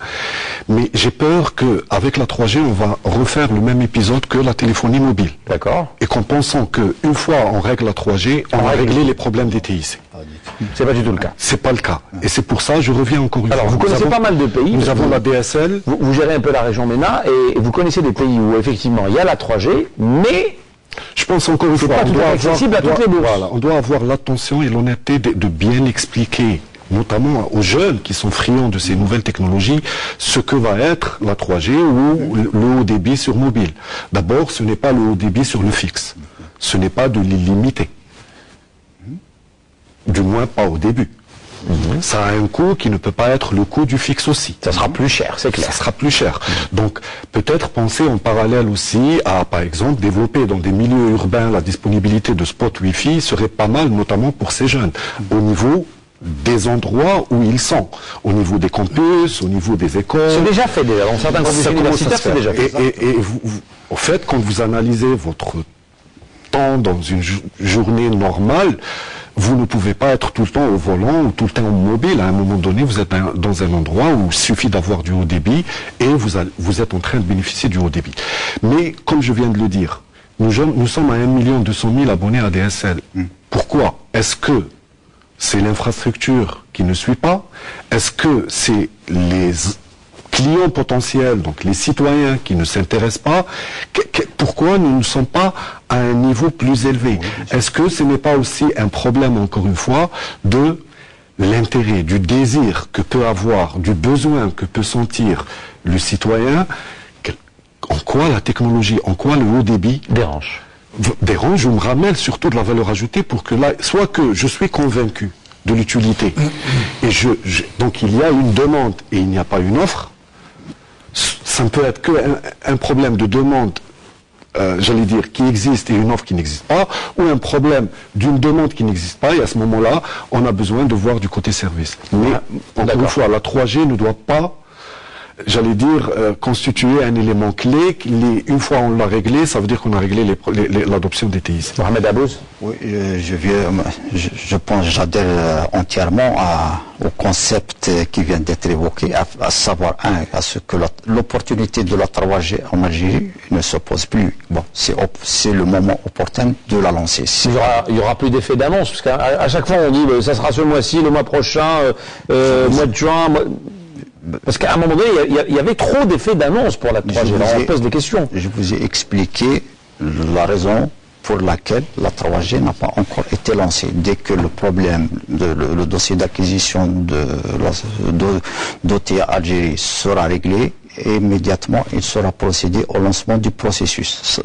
Mais j'ai peur qu'avec la 3G, on va refaire le même épisode que la téléphonie mobile. D'accord. Et qu'en pensant qu'une fois on règle la 3G, on va régler les problèmes des TIC. C'est pas du tout le cas. C'est pas le cas. Et c'est pour ça, je reviens encore une fois. Alors, vous connaissez pas mal de pays. Nous avons la DSL. Vous gérez un peu la région MENA et vous connaissez des pays où effectivement il y a la 3G, mais je pense encore une fois, on doit avoir l'attention et l'honnêteté de bien expliquer, notamment aux jeunes qui sont friands de ces nouvelles technologies, ce que va être la 3G ou le haut débit sur mobile. D'abord, ce n'est pas le haut débit sur le fixe. Ce n'est pas de l'illimité. Du moins pas au début. Ça a un coût qui ne peut pas être le coût du fixe aussi. Ça sera plus cher, c'est clair. Ça sera plus cher. Donc, peut-être penser en parallèle aussi à, par exemple, développer dans des milieux urbains la disponibilité de spots Wi-Fi serait pas mal, notamment pour ces jeunes, au niveau des endroits où ils sont, au niveau des campus, au niveau des écoles. C'est déjà fait déjà, dans certains campus universitaires, c'est déjà fait. Et au fait, quand vous analysez votre temps dans une journée normale, vous ne pouvez pas être tout le temps au volant ou tout le temps mobile. À un moment donné, vous êtes dans un endroit où il suffit d'avoir du haut débit et vous êtes en train de bénéficier du haut débit. Mais, comme je viens de le dire, nous sommes à 1 200 000 abonnés à DSL. Pourquoi? Est-ce que c'est l'infrastructure qui ne suit pas? Est-ce que c'est les clients potentiels, donc les citoyens qui ne s'intéressent pas? Pourquoi nous ne sommes pas à un niveau plus élevé? Est-ce que ce n'est pas aussi un problème, encore une fois, de l'intérêt, du désir que peut avoir, du besoin que peut sentir le citoyen? En quoi la technologie, en quoi le haut débit dérange ou me ramène surtout de la valeur ajoutée pour que là, soit que je suis convaincu de l'utilité et donc il y a une demande et il n'y a pas une offre. Ça ne peut être qu'un problème de demande, j'allais dire, qui existe et une offre qui n'existe pas, ou un problème d'une demande qui n'existe pas, et à ce moment-là, on a besoin de voir du côté service. Mais, encore une fois, la 3G ne doit pas, j'allais dire, constituer un élément clé. Une fois on l'a réglé, ça veut dire qu'on a réglé l'adoption des TIC. Mohamed Abouz. Oui, je pense, j'adhère entièrement au concept qui vient d'être évoqué, à savoir, à ce que l'opportunité de la 3G en Algérie ne se pose plus. Bon, c'est le moment opportun de la lancer. Il y aura plus d'effet d'annonce, parce qu'à chaque fois on dit, ça sera ce mois-ci, le mois prochain, mois de juin... Parce qu'à un moment donné, il y avait trop d'effets d'annonce pour la 3G. Alors on pose des questions. Je vous ai expliqué la raison pour laquelle la 3G n'a pas encore été lancée. Dès que le problème, le dossier d'acquisition d'OTA Algérie sera réglé, immédiatement il sera procédé au lancement du processus.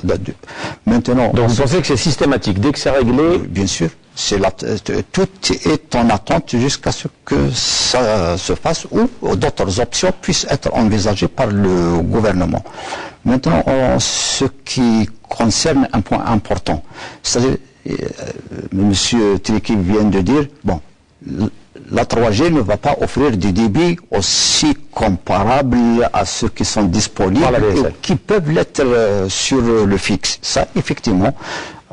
Maintenant, donc vous pensez que c'est systématique, dès que c'est réglé? Bien sûr. Tout est en attente jusqu'à ce que ça se fasse ou d'autres options puissent être envisagées par le gouvernement. Maintenant, ce qui concerne un point important, c'est-à-dire, M. Triki vient de dire, bon, la 3G ne va pas offrir des débits aussi comparables à ceux qui sont disponibles et qui peuvent l'être sur le fixe. Ça, effectivement,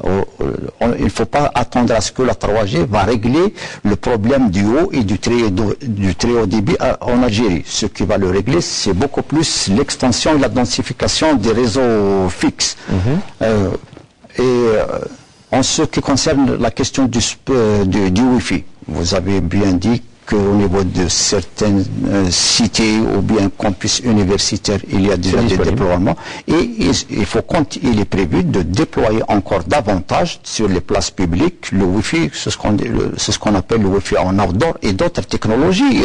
il ne faut pas attendre à ce que la 3G va régler le problème du haut et du très haut débit en Algérie. Ce qui va le régler, c'est beaucoup plus l'extension et la densification des réseaux fixes. En ce qui concerne la question du Wi-Fi, vous avez bien dit qu'au niveau de certaines cités ou bien campus universitaires, il y a déjà des déploiements et il est prévu de déployer encore davantage sur les places publiques le Wi-Fi, c'est ce qu'on appelle le Wi-Fi en outdoor et d'autres technologies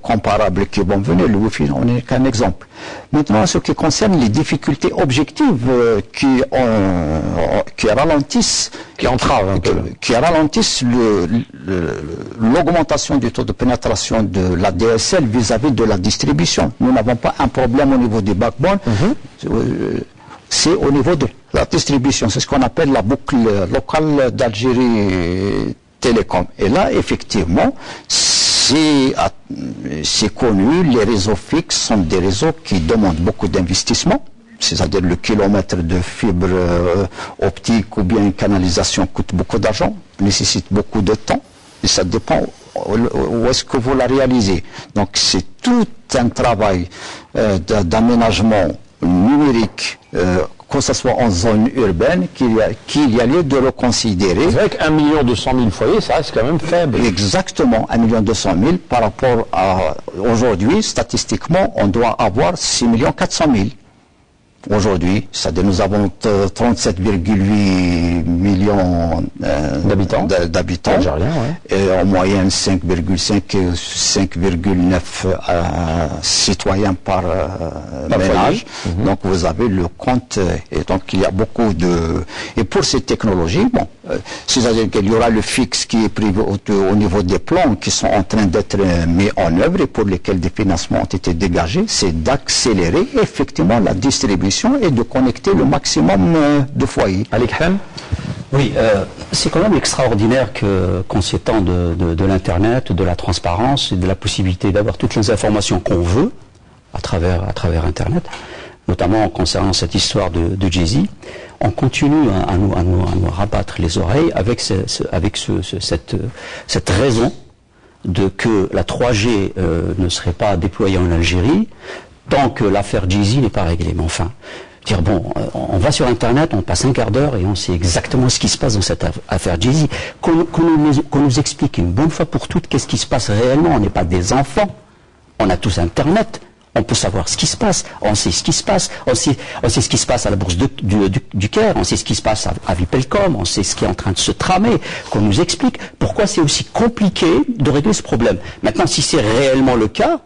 comparables qui vont venir. Le Wi-Fi n'en est qu'un exemple. Maintenant, ce qui concerne les difficultés objectives qui ralentissent, qui ralentissent l'augmentation du taux de pénétration de la DSL vis-à-vis de la distribution. Nous n'avons pas un problème au niveau des backbones, c'est au niveau de la distribution. C'est ce qu'on appelle la boucle locale d'Algérie Télécom. Et là, effectivement, c'est connu, les réseaux fixes sont des réseaux qui demandent beaucoup d'investissement, c'est-à-dire le kilomètre de fibre optique ou bien une canalisation coûte beaucoup d'argent, nécessite beaucoup de temps, et ça dépend où est-ce que vous la réalisez. Donc c'est tout un travail d'aménagement numérique, que ce soit en zone urbaine, qu'il y a lieu de le considérer. C'est vrai qu'1 200 000 foyers, ça reste quand même faible. Exactement, 1 200 000 par rapport à aujourd'hui, statistiquement, on doit avoir 6 400 000. Aujourd'hui, c'est-à-dire nous avons 37,8 millions d'habitants, et en moyenne 5,5 et 5,9 citoyens par ménage. Donc vous avez le compte, et donc il y a beaucoup de... Et pour ces technologies, bon, c'est-à-dire qu'il y aura le fixe qui est prévu au niveau des plans qui sont en train d'être mis en œuvre et pour lesquels des financements ont été dégagés, c'est d'accélérer effectivement la distribution et de connecter le maximum de foyers. Oui, c'est quand même extraordinaire qu'en ces temps de l'Internet, de la transparence et de la possibilité d'avoir toutes les informations qu'on veut à travers Internet, notamment concernant cette histoire de Jay-Z, on continue à nous rabattre les oreilles avec cette raison de que la 3G ne serait pas déployée en Algérie tant que l'affaire Jay-Z n'est pas réglée. Mais enfin, dire bon, on va sur Internet, on passe un quart d'heure et on sait exactement ce qui se passe dans cette affaire Jay-Z. Qu'on nous explique une bonne fois pour toutes qu'est-ce qui se passe réellement. On n'est pas des enfants. On a tous Internet. On peut savoir ce qui se passe, on sait ce qui se passe, on sait ce qui se passe à la bourse du Caire, on sait ce qui se passe à Vipelcom, on sait ce qui est en train de se tramer, qu'on nous explique pourquoi c'est aussi compliqué de régler ce problème. Maintenant, si c'est réellement le cas,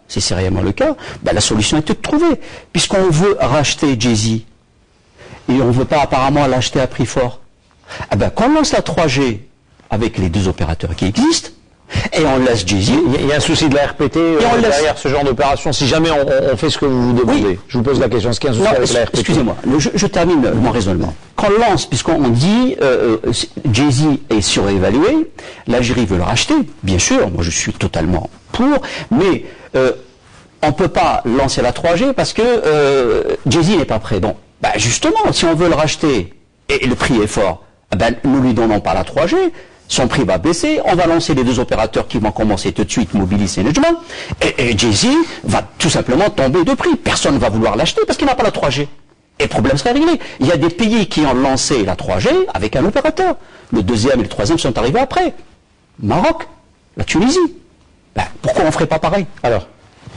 ben, la solution est toute trouvée, puisqu'on veut racheter Jay-Z, et on ne veut pas apparemment l'acheter à prix fort. Eh ben, qu'on lance la 3G avec les deux opérateurs qui existent, et on laisse Jay-Z. Il y a un souci de la RPT derrière ce genre d'opération, si jamais on fait ce que vous vous demandez. Oui. Je vous pose la question, est-ce qu'il y a un souci avec la RPT? Excusez-moi, je termine mon raisonnement. Quand on lance, puisqu'on dit Jay-Z est surévalué, l'Algérie veut le racheter, bien sûr, moi je suis totalement pour, mais on ne peut pas lancer la 3G parce que Jay-Z n'est pas prêt. Donc, bah, justement, si on veut le racheter et le prix est fort, ben, nous lui donnons pas la 3G, son prix va baisser, on va lancer les deux opérateurs qui vont commencer tout de suite, Mobilis et Nejma, et Jay-Z va tout simplement tomber de prix. Personne ne va vouloir l'acheter parce qu'il n'a pas la 3G. Et le problème serait réglé. Il y a des pays qui ont lancé la 3G avec un opérateur. Le deuxième et le troisième sont arrivés après. Maroc, la Tunisie. Ben, pourquoi on ne ferait pas pareil? Alors,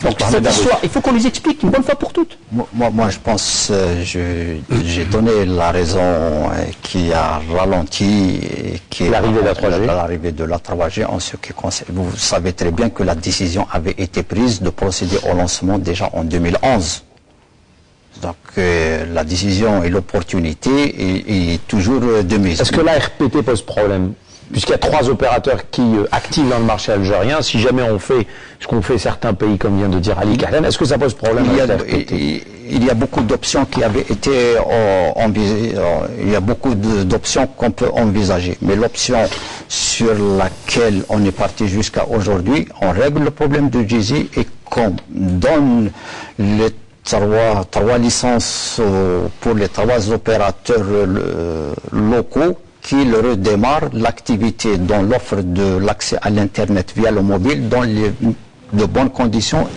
donc cette histoire, il faut qu'on les explique une bonne fois pour toutes. Moi je pense, j'ai donné la raison qui a ralenti, qui est l'arrivée de la 3G en ce qui concerne. Vous savez très bien que la décision avait été prise de procéder au lancement déjà en 2011. Donc la décision et l'opportunité est toujours de mise. Est-ce que la RPT pose problème? Puisqu'il y a 3 opérateurs qui activent dans le marché algérien, si jamais on fait ce qu'ont fait certains pays, comme vient de dire Ali Kahlan, est-ce que ça pose problème? Il y a beaucoup d'options qui avaient été envisagées, il y a beaucoup d'options qu'on peut envisager, mais l'option sur laquelle on est parti jusqu'à aujourd'hui. On règle le problème de Djezzy et qu'on donne les trois licences pour les 3 opérateurs locaux qui redémarrent l'activité dans l'offre de l'accès à l'Internet via le mobile dans de bonnes conditions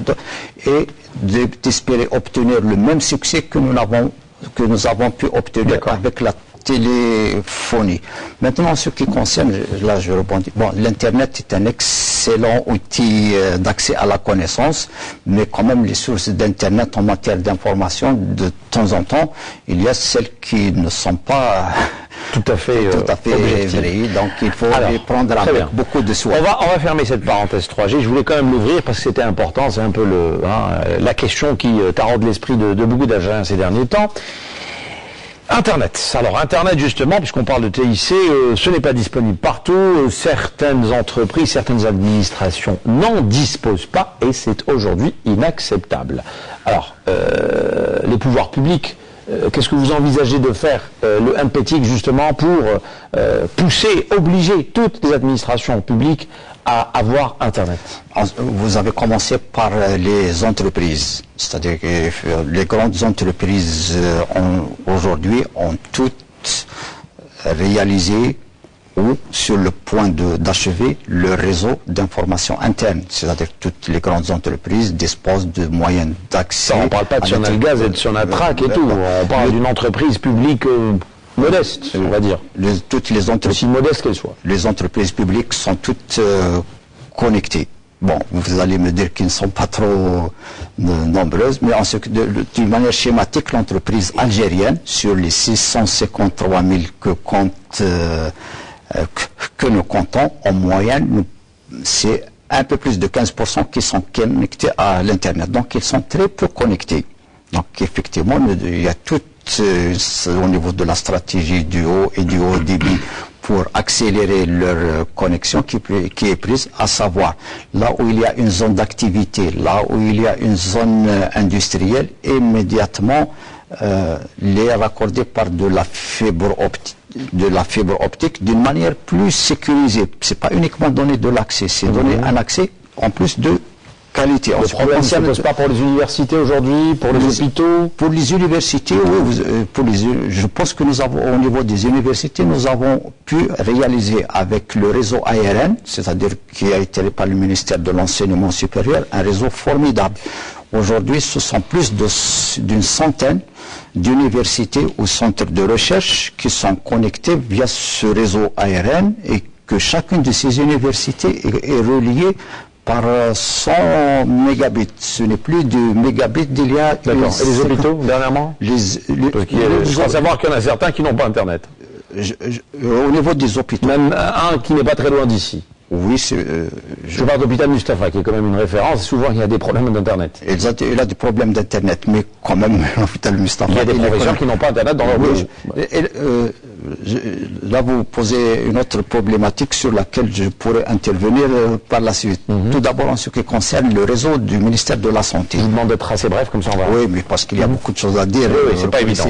et d'espérer obtenir le même succès que nous avons pu obtenir avec la téléphonie. Maintenant, en ce qui concerne, là je rebondis, bon, l'Internet est un excellent outil d'accès à la connaissance, mais quand même les sources d'Internet en matière d'information, de temps en temps, il y a celles qui ne sont pas tout à fait vraies, donc il faut les prendre avec beaucoup de soin. On va fermer cette parenthèse 3G, je voulais quand même l'ouvrir parce que c'était important, c'est un peu la question qui taraude l'esprit de beaucoup d'Algériens ces derniers temps. Internet. Alors Internet justement, puisqu'on parle de TIC, ce n'est pas disponible partout. Certaines entreprises, certaines administrations n'en disposent pas et c'est aujourd'hui inacceptable. Alors, les pouvoirs publics, qu'est-ce que vous envisagez de faire, le MPTIC justement, pour pousser, obliger toutes les administrations publiques à avoir Internet? Vous avez commencé par les entreprises, c'est-à-dire que les grandes entreprises aujourd'hui ont toutes réalisé ou sur le point d'achever le réseau d'information interne, c'est-à-dire que toutes les grandes entreprises disposent de moyens d'accès. On ne parle pas de Sonalgaz et de Sonatrach et tout, on parle d'une entreprise publique modeste, on va dire. Toutes les entreprises, aussi modestes qu'elles soient. Les entreprises publiques sont toutes connectées. Bon, vous allez me dire qu'ils ne sont pas trop nombreuses, mais d'une manière schématique, l'entreprise algérienne, sur les 653 000 que nous comptons, en moyenne, c'est un peu plus de 15% qui sont connectés à l'Internet. Donc, ils sont très peu connectés. Donc, effectivement, il y a tout au niveau de la stratégie du haut et du haut débit pour accélérer leur connexion qui est prise, à savoir là où il y a une zone d'activité, là où il y a une zone industrielle, immédiatement les raccorder par de la fibre optique d'une manière plus sécurisée. C'est pas uniquement donner de l'accès, c'est donner un accès en plus de qualité. Le problème ne se pose pas pour les universités aujourd'hui, pour les hôpitaux? Pour les universités, oui, je pense que nous avons, au niveau des universités, nous avons pu réaliser avec le réseau ARN, c'est-à-dire qui a été par le ministère de l'Enseignement supérieur, un réseau formidable. Aujourd'hui, ce sont plus d'une centaine d'universités ou centres de recherche qui sont connectés via ce réseau ARN et que chacune de ces universités est reliée par 100 mégabits. Ce n'est plus de mégabits d'il y a... D'accord. Et les hôpitaux, dernièrement? Je crois savoir qu'il y en a certains qui n'ont pas Internet. Au niveau des hôpitaux... Même un qui n'est pas très loin d'ici. Oui, je parle d'hôpital Mustapha, qui est quand même une référence. Souvent, il y a des problèmes d'Internet. Il a des problèmes d'Internet, mais quand même, l'hôpital Mustapha... Il y a des professeurs qui n'ont pas Internet dans leur bouche. Là, vous posez une autre problématique sur laquelle je pourrais intervenir par la suite. Tout d'abord, en ce qui concerne le réseau du ministère de la Santé. Je vous demande d'être assez bref, comme ça on va... Oui, mais parce qu'il y a beaucoup de choses à dire. Oui, c'est pas évident.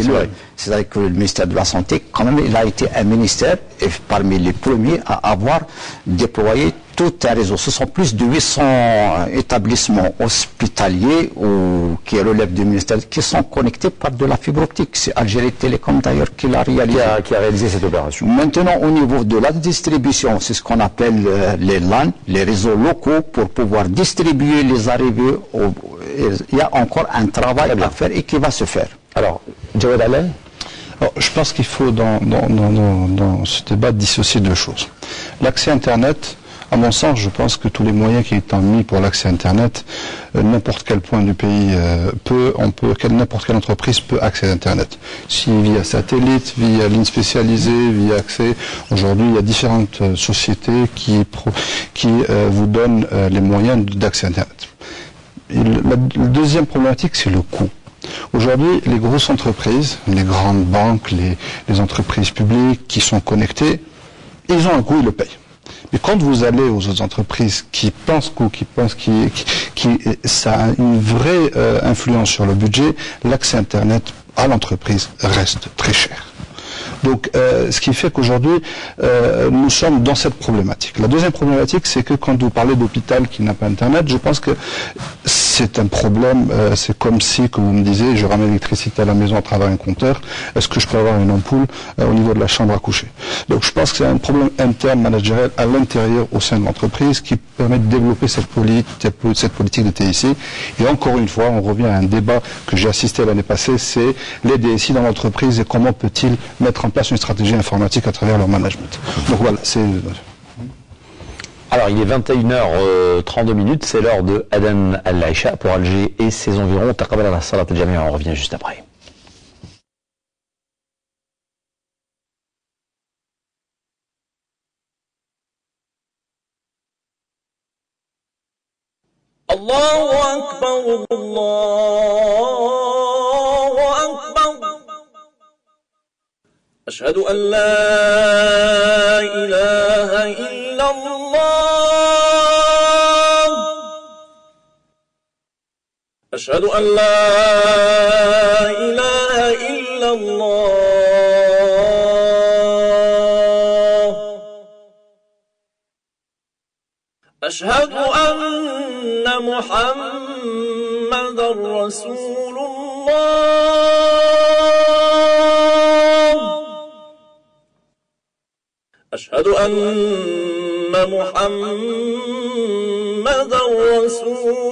C'est-à-dire que le ministère de la Santé, quand même, il a été un ministère, et parmi les premiers à avoir déployé tout un réseau. Ce sont plus de 800 établissements hospitaliers qui relèvent du ministère, qui sont connectés par de la fibre optique. C'est Algérie Télécom d'ailleurs qui l'a réalisé. Qui a réalisé cette opération. Maintenant, au niveau de la distribution, c'est ce qu'on appelle les LAN, les réseaux locaux, pour pouvoir distribuer les arrivées. Il y a encore un travail à faire et qui va se faire. Alors, Jawad Allen? Je pense qu'il faut, dans ce débat, dissocier deux choses. L'accès Internet, à mon sens, je pense que tous les moyens qui sont mis pour l'accès Internet, n'importe quel point du pays n'importe quelle entreprise peut accéder à Internet. Si via satellite, via ligne spécialisée, via accès, aujourd'hui il y a différentes sociétés qui vous donnent les moyens d'accès Internet. La deuxième problématique, c'est le coût. Aujourd'hui, les grosses entreprises, les grandes banques, les entreprises publiques qui sont connectées, ils ont un coût, ils le payent. Mais quand vous allez aux autres entreprises qui pensent ça a une vraie influence sur le budget, l'accès Internet à l'entreprise reste très cher. Donc, ce qui fait qu'aujourd'hui, nous sommes dans cette problématique. La deuxième problématique, c'est que quand vous parlez d'hôpital qui n'a pas Internet, je pense que c'est un problème. C'est comme si, comme vous me disiez, je ramène l'électricité à la maison à travers un compteur. Est-ce que je peux avoir une ampoule au niveau de la chambre à coucher? Donc, je pense que c'est un problème interne managériel à l'intérieur au sein de l'entreprise qui permet de développer cette politique de TIC. Et encore une fois, on revient à un débat que j'ai assisté l'année passée, c'est les DSI dans l'entreprise et comment peut-il mettre en place une stratégie informatique à travers leur management. Donc voilà, c'est... Alors, il est 21h32, c'est l'heure de Adan al-Aisha pour Alger et ses environs. Taqabbal ala salat al-jamia, on revient juste après. Allahu Akbar, Allahu Akbar. Ashhadu an la ilaha illa Allah. Ashhadu an la ilaha illa Allah. Ashhadu anna Muhammadan Rasulullah. Ashhadu anna Muhammadan Rasulullah.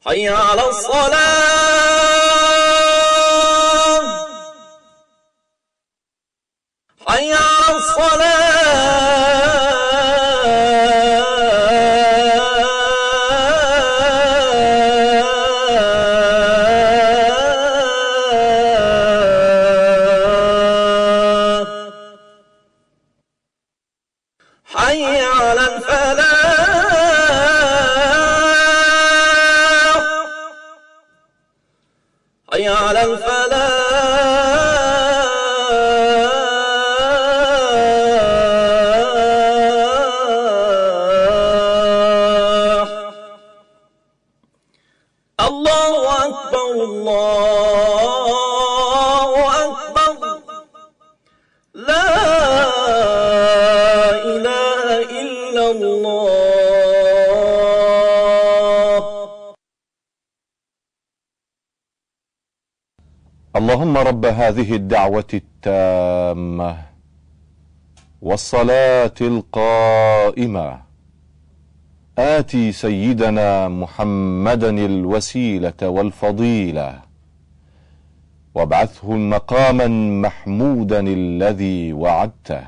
Hayya ala as-salah. حي على الصلاة حي على الفلاح حي على الفلاح اللهم رب هذه الدعوة التامة والصلاة القائمة آتي سيدنا محمدا الوسيلة والفضيلة وابعثه مقاما محمودا الذي وعدته.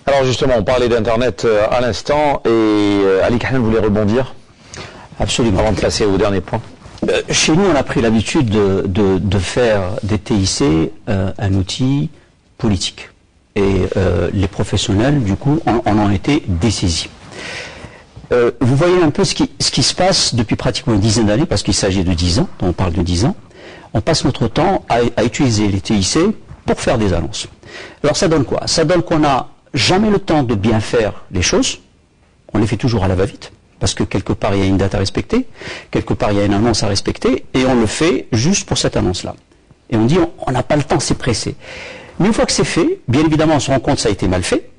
Alors justement, on parlait d'Internet à l'instant et Ali Kahnan voulait rebondir. Absolument. Avant de passer au dernier point. Chez nous, on a pris l'habitude de faire des TIC un outil politique. Et les professionnels, du coup, en ont été dessaisis. Vous voyez un peu ce qui se passe depuis pratiquement une dizaine d'années, parce qu'il s'agit de 10 ans, on parle de 10 ans. On passe notre temps à utiliser les TIC pour faire des annonces. Alors ça donne quoi? Ça donne qu'on n'a jamais le temps de bien faire les choses. On les fait toujours à la va-vite, parce que quelque part il y a une date à respecter, quelque part il y a une annonce à respecter, et on le fait juste pour cette annonce-là. Et on dit on n'a pas le temps, c'est pressé. Mais une fois que c'est fait, bien évidemment on se rend compte que ça a été mal fait,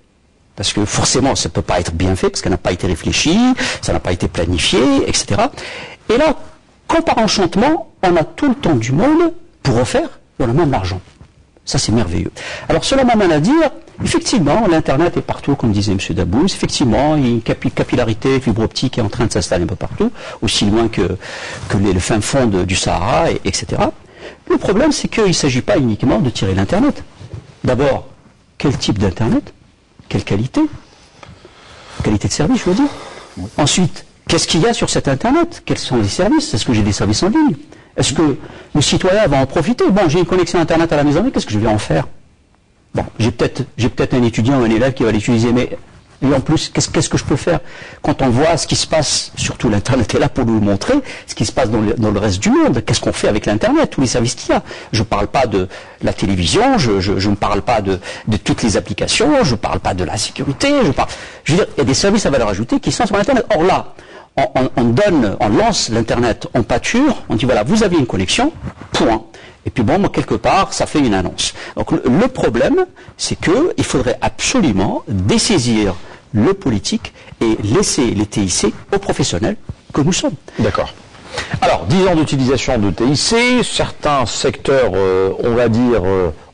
parce que forcément ça ne peut pas être bien fait, parce que ça n'a pas été réfléchi, ça n'a pas été planifié, etc. Et là, comme par enchantement, on a tout le temps du monde pour refaire, et on a même l'argent. Ça, c'est merveilleux. Alors, cela m'amène à dire, effectivement, l'Internet est partout, comme disait M. Dabous. Effectivement, il y a une capillarité fibre optique est en train de s'installer un peu partout, aussi loin que le fin fond du Sahara, etc. Le problème, c'est qu'il ne s'agit pas uniquement de tirer l'Internet. D'abord, quel type d'Internet? Quelle qualité? Qualité de service, je veux dire. Ensuite, qu'est-ce qu'il y a sur cet Internet? Quels sont les services? Est-ce que j'ai des services en ligne? Est-ce que le citoyen va en profiter? Bon, j'ai une connexion Internet à la maison, mais qu'est-ce que je vais en faire? Bon, j'ai peut-être un étudiant ou un élève qui va l'utiliser, mais Et en plus, qu'est-ce que je peux faire quand on voit ce qui se passe, surtout l'Internet est là pour nous le montrer, ce qui se passe dans le reste du monde, qu'est-ce qu'on fait avec l'Internet, tous les services qu'il y a. Je ne parle pas de la télévision, je ne parle pas de toutes les applications, je ne parle pas de la sécurité, je veux dire, il y a des services à valeur ajoutée qui sont sur l'Internet. Or là, on lance l'Internet en pâture, on dit voilà, vous avez une connexion, point. Et puis bon, quelque part, ça fait une annonce. Donc le problème, c'est qu'il faudrait absolument dessaisir le politique et laisser les TIC aux professionnels que nous sommes. D'accord. Alors, 10 ans d'utilisation de TIC, certains secteurs, on va dire,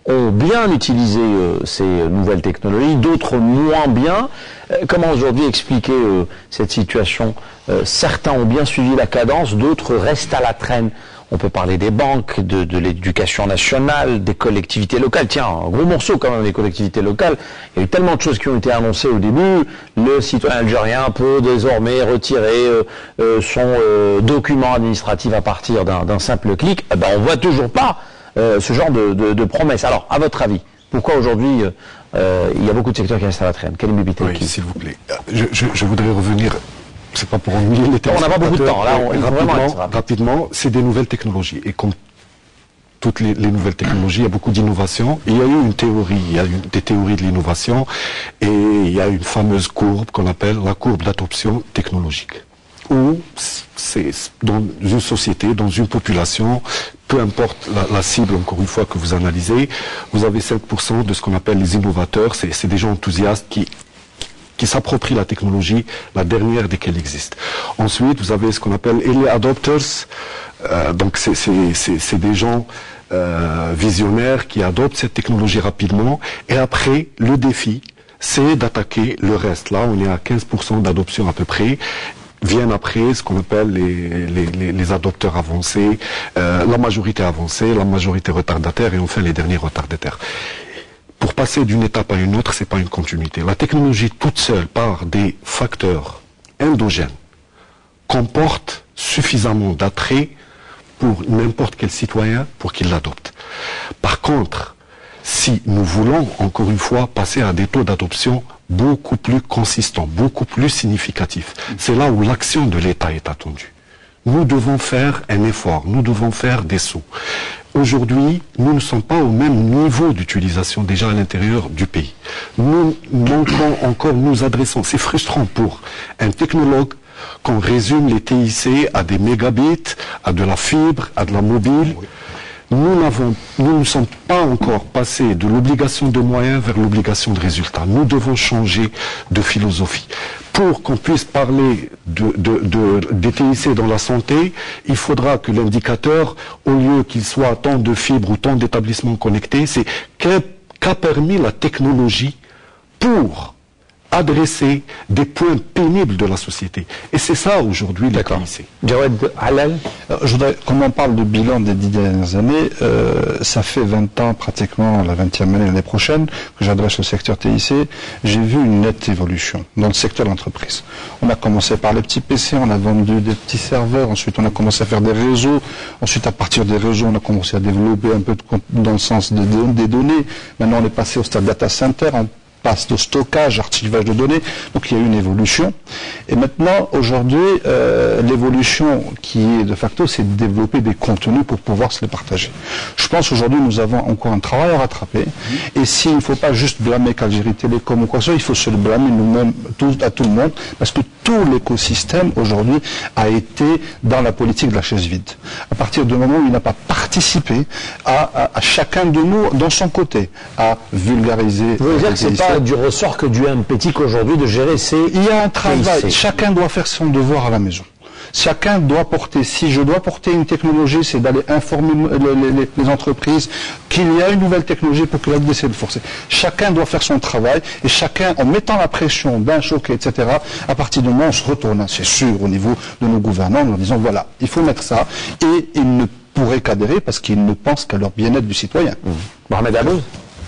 ont bien utilisé ces nouvelles technologies, d'autres moins bien. Comment aujourd'hui expliquer cette situation? Certains ont bien suivi la cadence, d'autres restent à la traîne. On peut parler des banques, de l'éducation nationale, des collectivités locales. Tiens, un gros morceau quand même des collectivités locales. Il y a eu tellement de choses qui ont été annoncées au début. Le citoyen algérien peut désormais retirer son document administratif à partir d'un simple clic. Eh ben, on voit toujours pas ce genre de promesses. Alors, à votre avis, pourquoi aujourd'hui il y a beaucoup de secteurs qui restent à la traîne? Quel est Oui, s'il vous plaît. Je voudrais revenir. C'est pas pour ennuyer les téléspectateurs. On n'a pas beaucoup de temps. Là, rapidement, c'est des nouvelles technologies. Et comme toutes les nouvelles technologies, il y a beaucoup d'innovation. Il y a eu une théorie, il y a eu des théories de l'innovation, et il y a une fameuse courbe qu'on appelle la courbe d'adoption technologique. Où c'est dans une société, dans une population, peu importe la cible, encore une fois, que vous analysez, vous avez 5% de ce qu'on appelle les innovateurs. C'est des gens enthousiastes qui s'approprient la technologie, la dernière dès qu'elle existe. Ensuite, vous avez ce qu'on appelle early adopters, donc c'est des gens visionnaires qui adoptent cette technologie rapidement, et après, le défi, c'est d'attaquer le reste. Là, on est à 15% d'adoption à peu près. Viennent après ce qu'on appelle les adopteurs avancés, la majorité avancée, la majorité retardataire, et enfin les derniers retardataires. Pour passer d'une étape à une autre, c'est pas une continuité. La technologie toute seule, par des facteurs endogènes, comporte suffisamment d'attrait pour n'importe quel citoyen pour qu'il l'adopte. Par contre, si nous voulons, encore une fois, passer à des taux d'adoption beaucoup plus consistants, beaucoup plus significatifs, c'est là où l'action de l'État est attendue. Nous devons faire un effort, nous devons faire des sauts. Aujourd'hui, nous ne sommes pas au même niveau d'utilisation déjà à l'intérieur du pays. Nous manquons encore, nous adressons. C'est frustrant pour un technologue qu'on résume les TIC à des mégabits, à de la fibre, à de la mobile. Nous ne sommes pas encore passés de l'obligation de moyens vers l'obligation de résultats. Nous devons changer de philosophie. Pour qu'on puisse parler des TIC dans la santé, il faudra que l'indicateur, au lieu qu'il soit tant de fibres ou tant d'établissements connectés, c'est qu'a permis la technologie pour adresser des points pénibles de la société. Et c'est ça aujourd'hui les TIC. Jawed Halal. Comme on parle de bilan des 10 dernières années, ça fait 20 ans pratiquement, la 20e année l'année prochaine, que j'adresse le secteur TIC. J'ai vu une nette évolution dans le secteur de l'entreprise. On a commencé par les petits PC, on a vendu des petits serveurs, ensuite on a commencé à faire des réseaux, ensuite à partir des réseaux on a commencé à développer un peu dans le sens des données. Maintenant on est passé au stade data center, on passe de stockage, archivage de données, donc il y a eu une évolution. Et maintenant, aujourd'hui, l'évolution qui est de facto, c'est de développer des contenus pour pouvoir se les partager. Je pense qu'aujourd'hui, nous avons encore un travail à rattraper, et s'il ne faut pas juste blâmer qu'Algérie Télécom ou quoi que ce soit, il faut se le blâmer nous-mêmes, à tout le monde, parce que tout l'écosystème, aujourd'hui, a été dans la politique de la chaise vide. À partir du moment où il n'a pas participé à chacun de nous, dans son côté, à vulgariser... Vous voulez dire que c'est pas du ressort que du MPTIC aujourd'hui de gérer ces... Il y a un travail, chacun doit faire son devoir à la maison. Chacun doit porter, si je dois porter une technologie, c'est d'aller informer les entreprises qu'il y a une nouvelle technologie pour que l'ADC le forcer. Chacun doit faire son travail, et chacun, en mettant la pression d'un choc, etc., à partir du moment où on se retourne, c'est sûr, au niveau de nos gouvernants, en disant voilà, il faut mettre ça, et ils ne pourraient qu'adhérer parce qu'ils ne pensent qu'à leur bien-être du citoyen. Mohamed Abouz.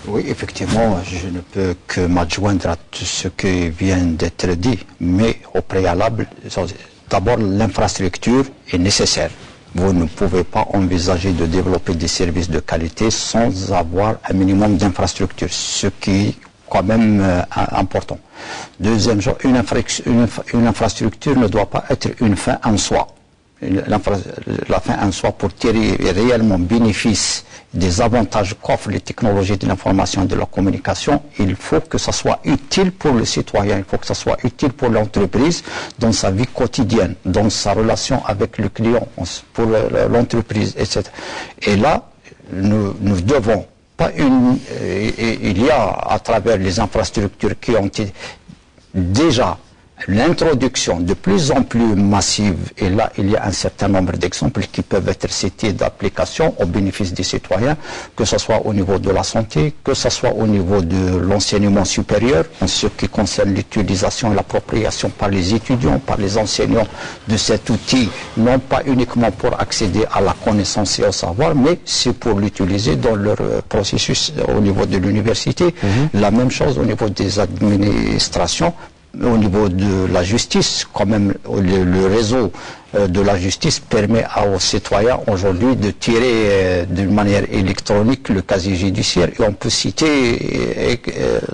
Oui, effectivement, je ne peux que m'adjoindre à tout ce qui vient d'être dit, mais au préalable, d'abord l'infrastructure est nécessaire. Vous ne pouvez pas envisager de développer des services de qualité sans avoir un minimum d'infrastructure, ce qui quand même important. Deuxième chose, une infrastructure ne doit pas être une fin en soi. La fin en soi, pour tirer réellement bénéfice des avantages qu'offrent les technologies de l'information et de la communication, il faut que ça soit utile pour le citoyen, il faut que ça soit utile pour l'entreprise dans sa vie quotidienne, dans sa relation avec le client, pour l'entreprise, etc. Et là, nous devons pas il y a à travers les infrastructures qui ont été déjà l'introduction de plus en plus massive, et là il y a un certain nombre d'exemples qui peuvent être cités d'applications au bénéfice des citoyens, que ce soit au niveau de la santé, que ce soit au niveau de l'enseignement supérieur, en ce qui concerne l'utilisation et l'appropriation par les étudiants, par les enseignants de cet outil, non pas uniquement pour accéder à la connaissance et au savoir, mais c'est pour l'utiliser dans leur processus au niveau de l'université. La même chose au niveau des administrations. Au niveau de la justice, quand même, le réseau de la justice permet aux citoyens aujourd'hui de tirer d'une manière électronique le casier judiciaire, et on peut citer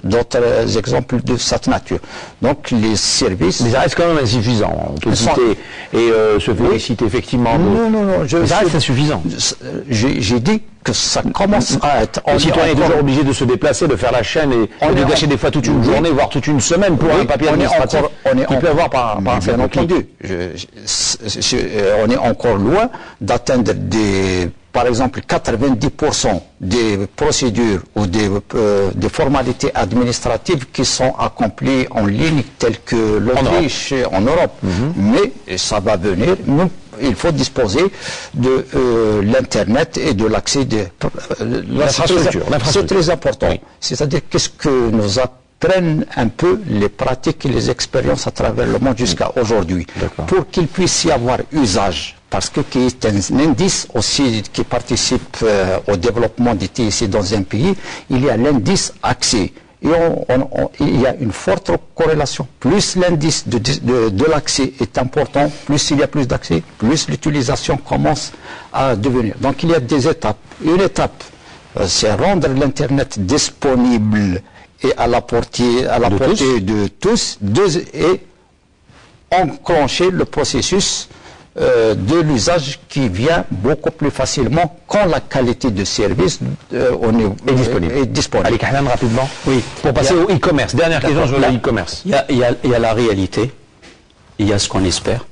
d'autres exemples de cette nature. Donc les services... Mais ça reste quand même insuffisant. On peut citer et se félicite effectivement. Non, ça reste insuffisant. J'ai dit que ça commence à être... Le citoyen est toujours obligé de se déplacer, de faire la chaîne et de gâcher des fois toute une journée, voire toute une semaine pour un papier administratif qu'il peut avoir par un bien entendu. On est encore loin d'atteindre par exemple 90% des procédures ou des formalités administratives qui sont accomplies en ligne, telles que l'Autriche en Europe. Mais ça va venir. Il faut disposer de l'Internet et de l'accès de l'infrastructure. C'est très important. Oui. C'est-à-dire qu'est-ce que nous apprennent un peu les pratiques et les expériences à travers le monde jusqu'à aujourd'hui, pour qu'il puisse y avoir usage, parce que qui est un indice aussi qui participe au développement des TIC dans un pays, il y a l'indice accès. Et il y a une forte corrélation. Plus l'indice de l'accès est important, plus il y a plus d'accès, plus l'utilisation commence à devenir. Donc il y a des étapes. Une étape, c'est rendre l'Internet disponible et à la portée de tous, et enclencher le processus de l'usage qui vient beaucoup plus facilement quand la qualité de service est disponible. Allez, Kahlan, rapidement. Oui. Pour passer au e-commerce. Dernière question sur le e-commerce. Il y a la réalité, il y a ce qu'on espère,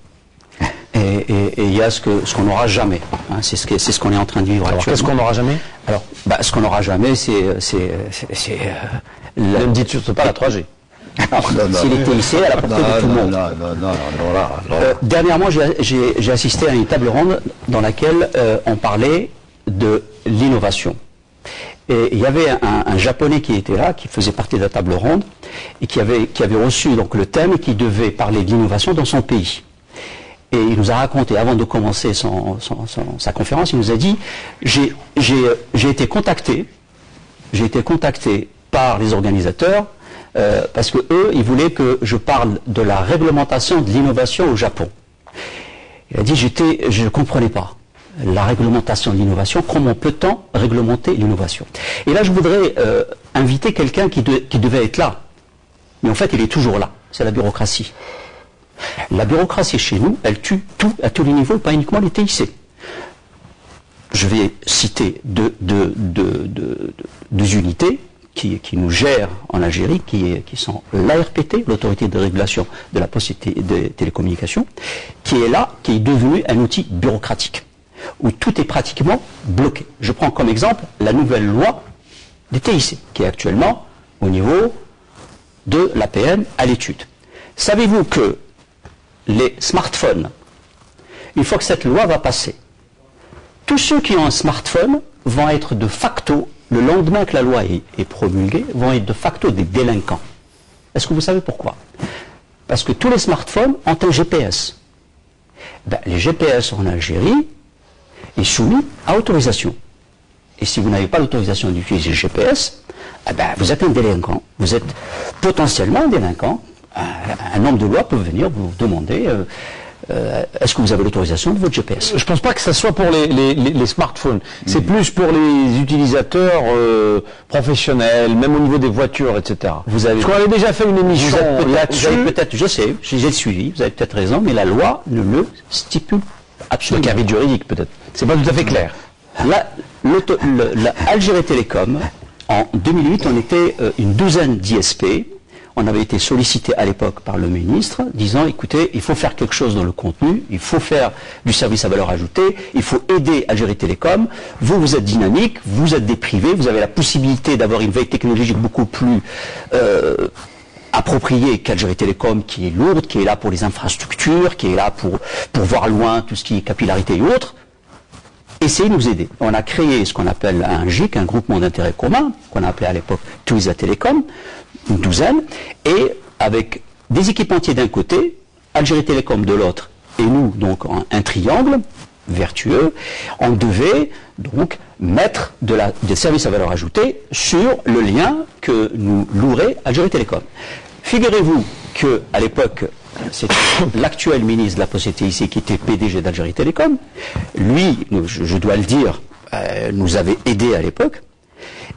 et il y a ce qu'on n'aura jamais. Hein, c'est ce qu'on est en train de vivre actuellement. Qu'est-ce qu'on n'aura jamais? Alors, ce qu'on n'aura jamais, c'est ne me dites surtout pas la 3G. S'il était ici, à la portée de tout le monde. Dernièrement, j'ai assisté à une table ronde dans laquelle on parlait de l'innovation. Et il y avait un Japonais qui était là, qui faisait partie de la table ronde, et qui avait reçu donc le thème, qui devait parler d'innovation dans son pays. Et il nous a raconté, avant de commencer sa conférence, il nous a dit, j'ai été contacté par les organisateurs, parce que eux, ils voulaient que je parle de la réglementation de l'innovation au Japon. Il a dit, je ne comprenais pas la réglementation de l'innovation, comment peut-on réglementer l'innovation? Et là, je voudrais inviter quelqu'un qui devait être là, mais en fait, il est toujours là, c'est la bureaucratie. La bureaucratie chez nous, elle tue tout à tous les niveaux, pas uniquement les TIC. Je vais citer deux unités qui nous gèrent en Algérie, qui sont l'ARPT, l'autorité de régulation de la poste et des télécommunications, qui est là, qui est devenu un outil bureaucratique, où tout est pratiquement bloqué. Je prends comme exemple la nouvelle loi des TIC, qui est actuellement au niveau de l'APN à l'étude. Savez-vous que les smartphones, une fois que cette loi va passer, tous ceux qui ont un smartphone vont être de facto, le lendemain que la loi est promulguée, vont être de facto des délinquants. Est-ce que vous savez pourquoi? Parce que tous les smartphones ont un GPS. Les GPS en Algérie est soumis à autorisation. Et si vous n'avez pas l'autorisation d'utiliser le GPS, vous êtes un délinquant. Vous êtes potentiellement un délinquant. Un homme de loi peut venir vous demander est-ce que vous avez l'autorisation de votre GPS? Je pense pas que ça soit pour les smartphones. C'est plus pour les utilisateurs professionnels, même au niveau des voitures, etc. Vous avez, parce qu'on avait déjà fait une émission là-dessus. Peut-être, je sais, j'ai suivi, vous avez peut-être raison, mais la loi ne le stipule absolument. Le carré juridique, peut-être. C'est pas tout à fait clair. Algérie Télécom, en 2008, on était une douzaine d'ISP. On avait été sollicité à l'époque par le ministre, disant, écoutez, il faut faire quelque chose dans le contenu, il faut faire du service à valeur ajoutée, il faut aider Algérie Télécom. Vous êtes dynamique, vous êtes des privés, vous avez la possibilité d'avoir une veille technologique beaucoup plus appropriée qu'Algérie Télécom, qui est lourde, qui est là pour les infrastructures, qui est là pour voir loin tout ce qui est capillarité et autres. Essayez de nous aider. On a créé ce qu'on appelle un GIC, un groupement d'intérêt commun, qu'on a appelé à l'époque Twiza Télécom, une douzaine, et avec des équipementiers d'un côté, Algérie Télécom de l'autre, et nous, donc un triangle vertueux, on devait donc mettre des services à valeur ajoutée sur le lien que nous louerait Algérie Télécom. Figurez-vous qu'à l'époque, c'était l'actuel ministre de la Société ici qui était PDG d'Algérie Télécom. Lui, je dois le dire, nous avait aidés à l'époque.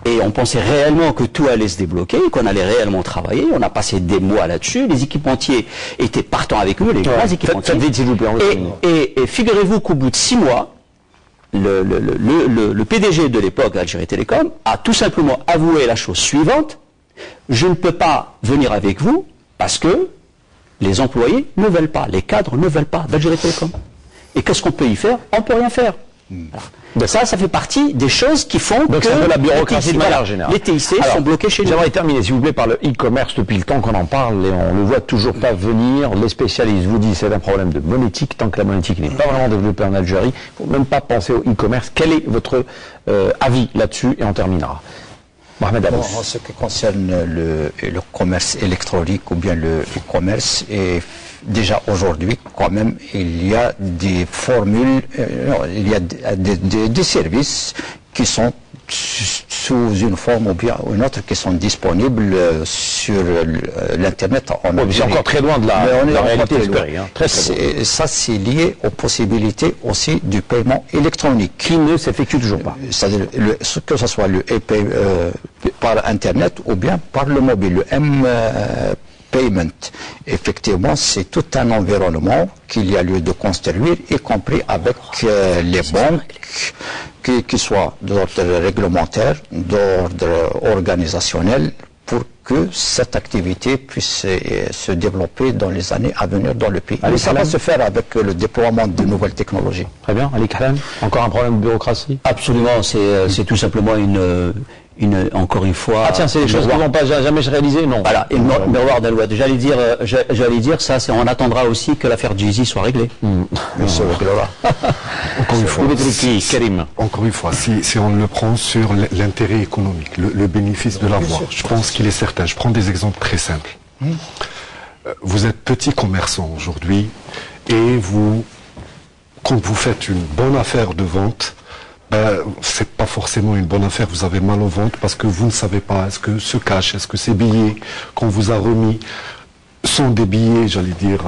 Et on pensait réellement que tout allait se débloquer, qu'on allait réellement travailler. On a passé des mois là-dessus. Les équipementiers étaient partants avec nous, les grands équipementiers. Faites vite, s'il vous plaît. Et figurez-vous qu'au bout de 6 mois, le PDG de l'époque d'Algérie Télécom a tout simplement avoué la chose suivante. Je ne peux pas venir avec vous parce que les employés ne veulent pas, les cadres ne veulent pas d'Algérie Télécom. Et qu'est-ce qu'on peut y faire? On ne peut rien faire. Ça fait partie des choses qui font donc que c'est un peu la bureaucratie de manière générale. Les TIC sont bloqués chez nous. J'aimerais terminer, s'il vous plaît, par le e-commerce. Depuis le temps qu'on en parle, et on ne le voit toujours pas venir. Les spécialistes vous disent que c'est un problème de monétique. Tant que la monétique n'est pas vraiment développée en Algérie, il ne faut même pas penser au e-commerce. Quel est votre avis là-dessus? Et on terminera. Mohamed Abou. En ce qui concerne le commerce électronique ou bien le e-commerce, et déjà aujourd'hui, quand même, il y a des formules, il y a des services qui sont sous une forme ou bien une autre qui sont disponibles sur l'internet en Algérie. C'est encore très loin de la réalité espérée. Hein. Très loin. Ça, c'est lié aux possibilités aussi du paiement électronique. Qui ne s'effectue toujours pas. C'est-à-dire que ce soit le par internet ou bien par le mobile, le payment. Effectivement, c'est tout un environnement qu'il y a lieu de construire, y compris avec les banques, qui soient d'ordre réglementaire, d'ordre organisationnel, pour que cette activité puisse se développer dans les années à venir dans le pays. Mais ça va se faire avec le déploiement de nouvelles technologies. Très bien. Ali Karam, encore un problème de bureaucratie? Absolument, c'est tout simplement encore une fois... Ah tiens, c'est des choses qui ne vont pas jamais se réaliser, non? Voilà, et miroir d'Alouette. J'allais dire, ça, on attendra aussi que l'affaire Jay-Z soit réglée. Mais ça réglera. Encore une fois, si on le prend sur l'intérêt économique, le bénéfice de l'avoir, je pense qu'il est certain. Je prends des exemples très simples. Vous êtes petit commerçant aujourd'hui et quand vous faites une bonne affaire de vente, c'est pas forcément une bonne affaire, vous avez mal au ventre parce que vous ne savez pas, est-ce que ce cash, est-ce que ces billets qu'on vous a remis sont des billets, j'allais dire,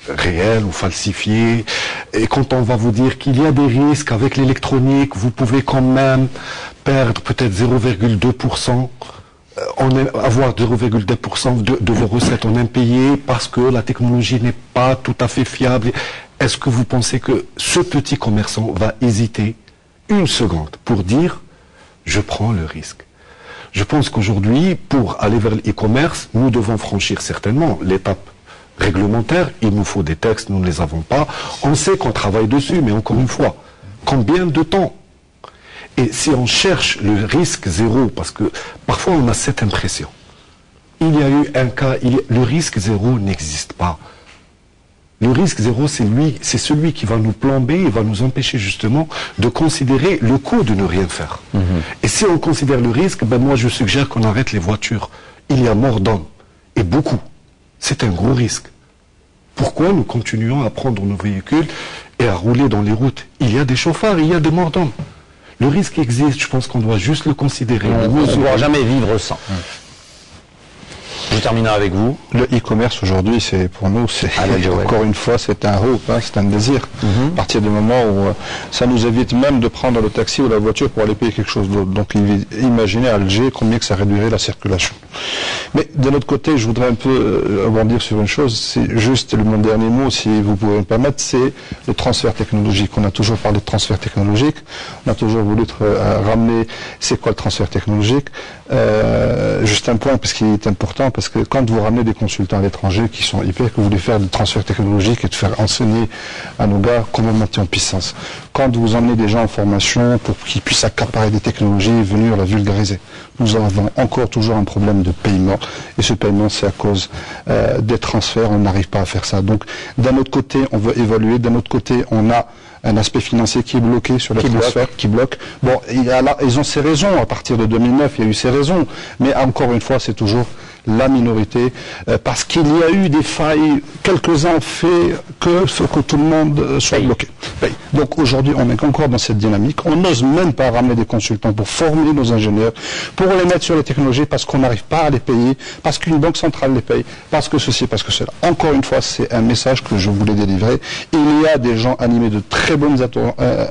réels ou falsifiés, et quand on va vous dire qu'il y a des risques avec l'électronique, vous pouvez quand même perdre peut-être 0,2%, avoir 0,2% de vos recettes en impayés parce que la technologie n'est pas tout à fait fiable. Est-ce que vous pensez que ce petit commerçant va hésiter une seconde pour dire « je prends le risque ». Je pense qu'aujourd'hui, pour aller vers l'e-commerce, nous devons franchir certainement l'étape réglementaire. Il nous faut des textes, nous ne les avons pas. On sait qu'on travaille dessus, mais encore une fois, combien de temps? Et si on cherche le risque zéro, parce que parfois on a cette impression, il y a eu un cas, le risque zéro n'existe pas. Le risque zéro, c'est celui qui va nous plomber et va nous empêcher justement de considérer le coût de ne rien faire. Et si on considère le risque, moi je suggère qu'on arrête les voitures. Il y a mort d'hommes, et beaucoup. C'est un gros risque. Pourquoi nous continuons à prendre nos véhicules et à rouler dans les routes? Il y a des chauffards, il y a des morts d'hommes. Le risque existe, je pense qu'on doit juste le considérer. On ne pourra jamais vivre sans. Je terminerai avec vous. Le e-commerce aujourd'hui, c'est pour nous, c'est encore une fois, c'est un hope, hein, c'est un désir. À partir du moment où ça nous évite même de prendre le taxi ou la voiture pour aller payer quelque chose d'autre. Donc imaginez à Alger combien que ça réduirait la circulation. Mais de l'autre côté, je voudrais un peu rebondir sur une chose. C'est juste mon dernier mot, si vous pouvez me permettre, c'est le transfert technologique. On a toujours parlé de transfert technologique. On a toujours voulu ramener. C'est quoi le transfert technologique? Juste un point parce qu'il est important, parce que quand vous ramenez des consultants à l'étranger qui sont hyper, que vous voulez faire du transfert technologique et de faire enseigner à nos gars comment monter en puissance. Quand vous emmenez des gens en formation pour qu'ils puissent accaparer des technologies et venir la vulgariser. Nous avons encore toujours un problème de paiement et ce paiement c'est à cause des transferts, on n'arrive pas à faire ça. Donc d'un autre côté on veut évaluer, d'un autre côté on a un aspect financier qui est bloqué sur les transferts, qui bloque. Bon, ils ont ces raisons, à partir de 2009 il y a eu ces raisons, mais encore une fois c'est toujours la minorité, parce qu'il y a eu des failles, quelques-uns ont fait que tout le monde soit bloqué. Donc aujourd'hui, on est encore dans cette dynamique. On n'ose même pas ramener des consultants pour former nos ingénieurs, pour les mettre sur les technologies, parce qu'on n'arrive pas à les payer, parce qu'une banque centrale les paye, parce que ceci, parce que cela. Encore une fois, c'est un message que je voulais délivrer. Il y a des gens animés de très bonnes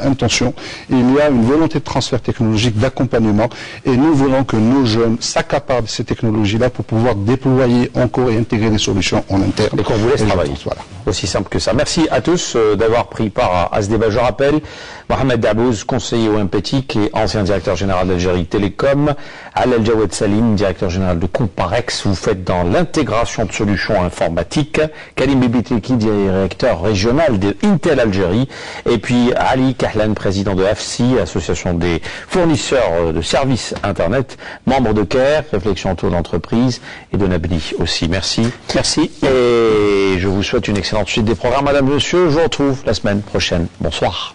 intentions. Il y a une volonté de transfert technologique, d'accompagnement, et nous voulons que nos jeunes s'accaparent de ces technologies-là pour pouvoir déployer encore et intégrer des solutions en interne. Et qu'on vous laisse travailler. Voilà. Aussi simple que ça. Merci à tous d'avoir pris part à ce débat. Je rappelle, Mohamed Dabouz, conseiller au MPTIC et ancien directeur général d'Algérie Télécom, Al Jawed Salim, directeur général de Comparex, vous faites dans l'intégration de solutions informatiques, Karim Bibiteki, directeur régional de Intel Algérie, et puis Ali Kahlan, président de AFSI, association des fournisseurs de services Internet, membre de CARE, réflexion autour de l'entreprise, et de Nabli aussi. Merci. Merci. Et je vous souhaite une excellente suite des programmes. Madame, monsieur, je vous retrouve la semaine prochaine. Bonsoir.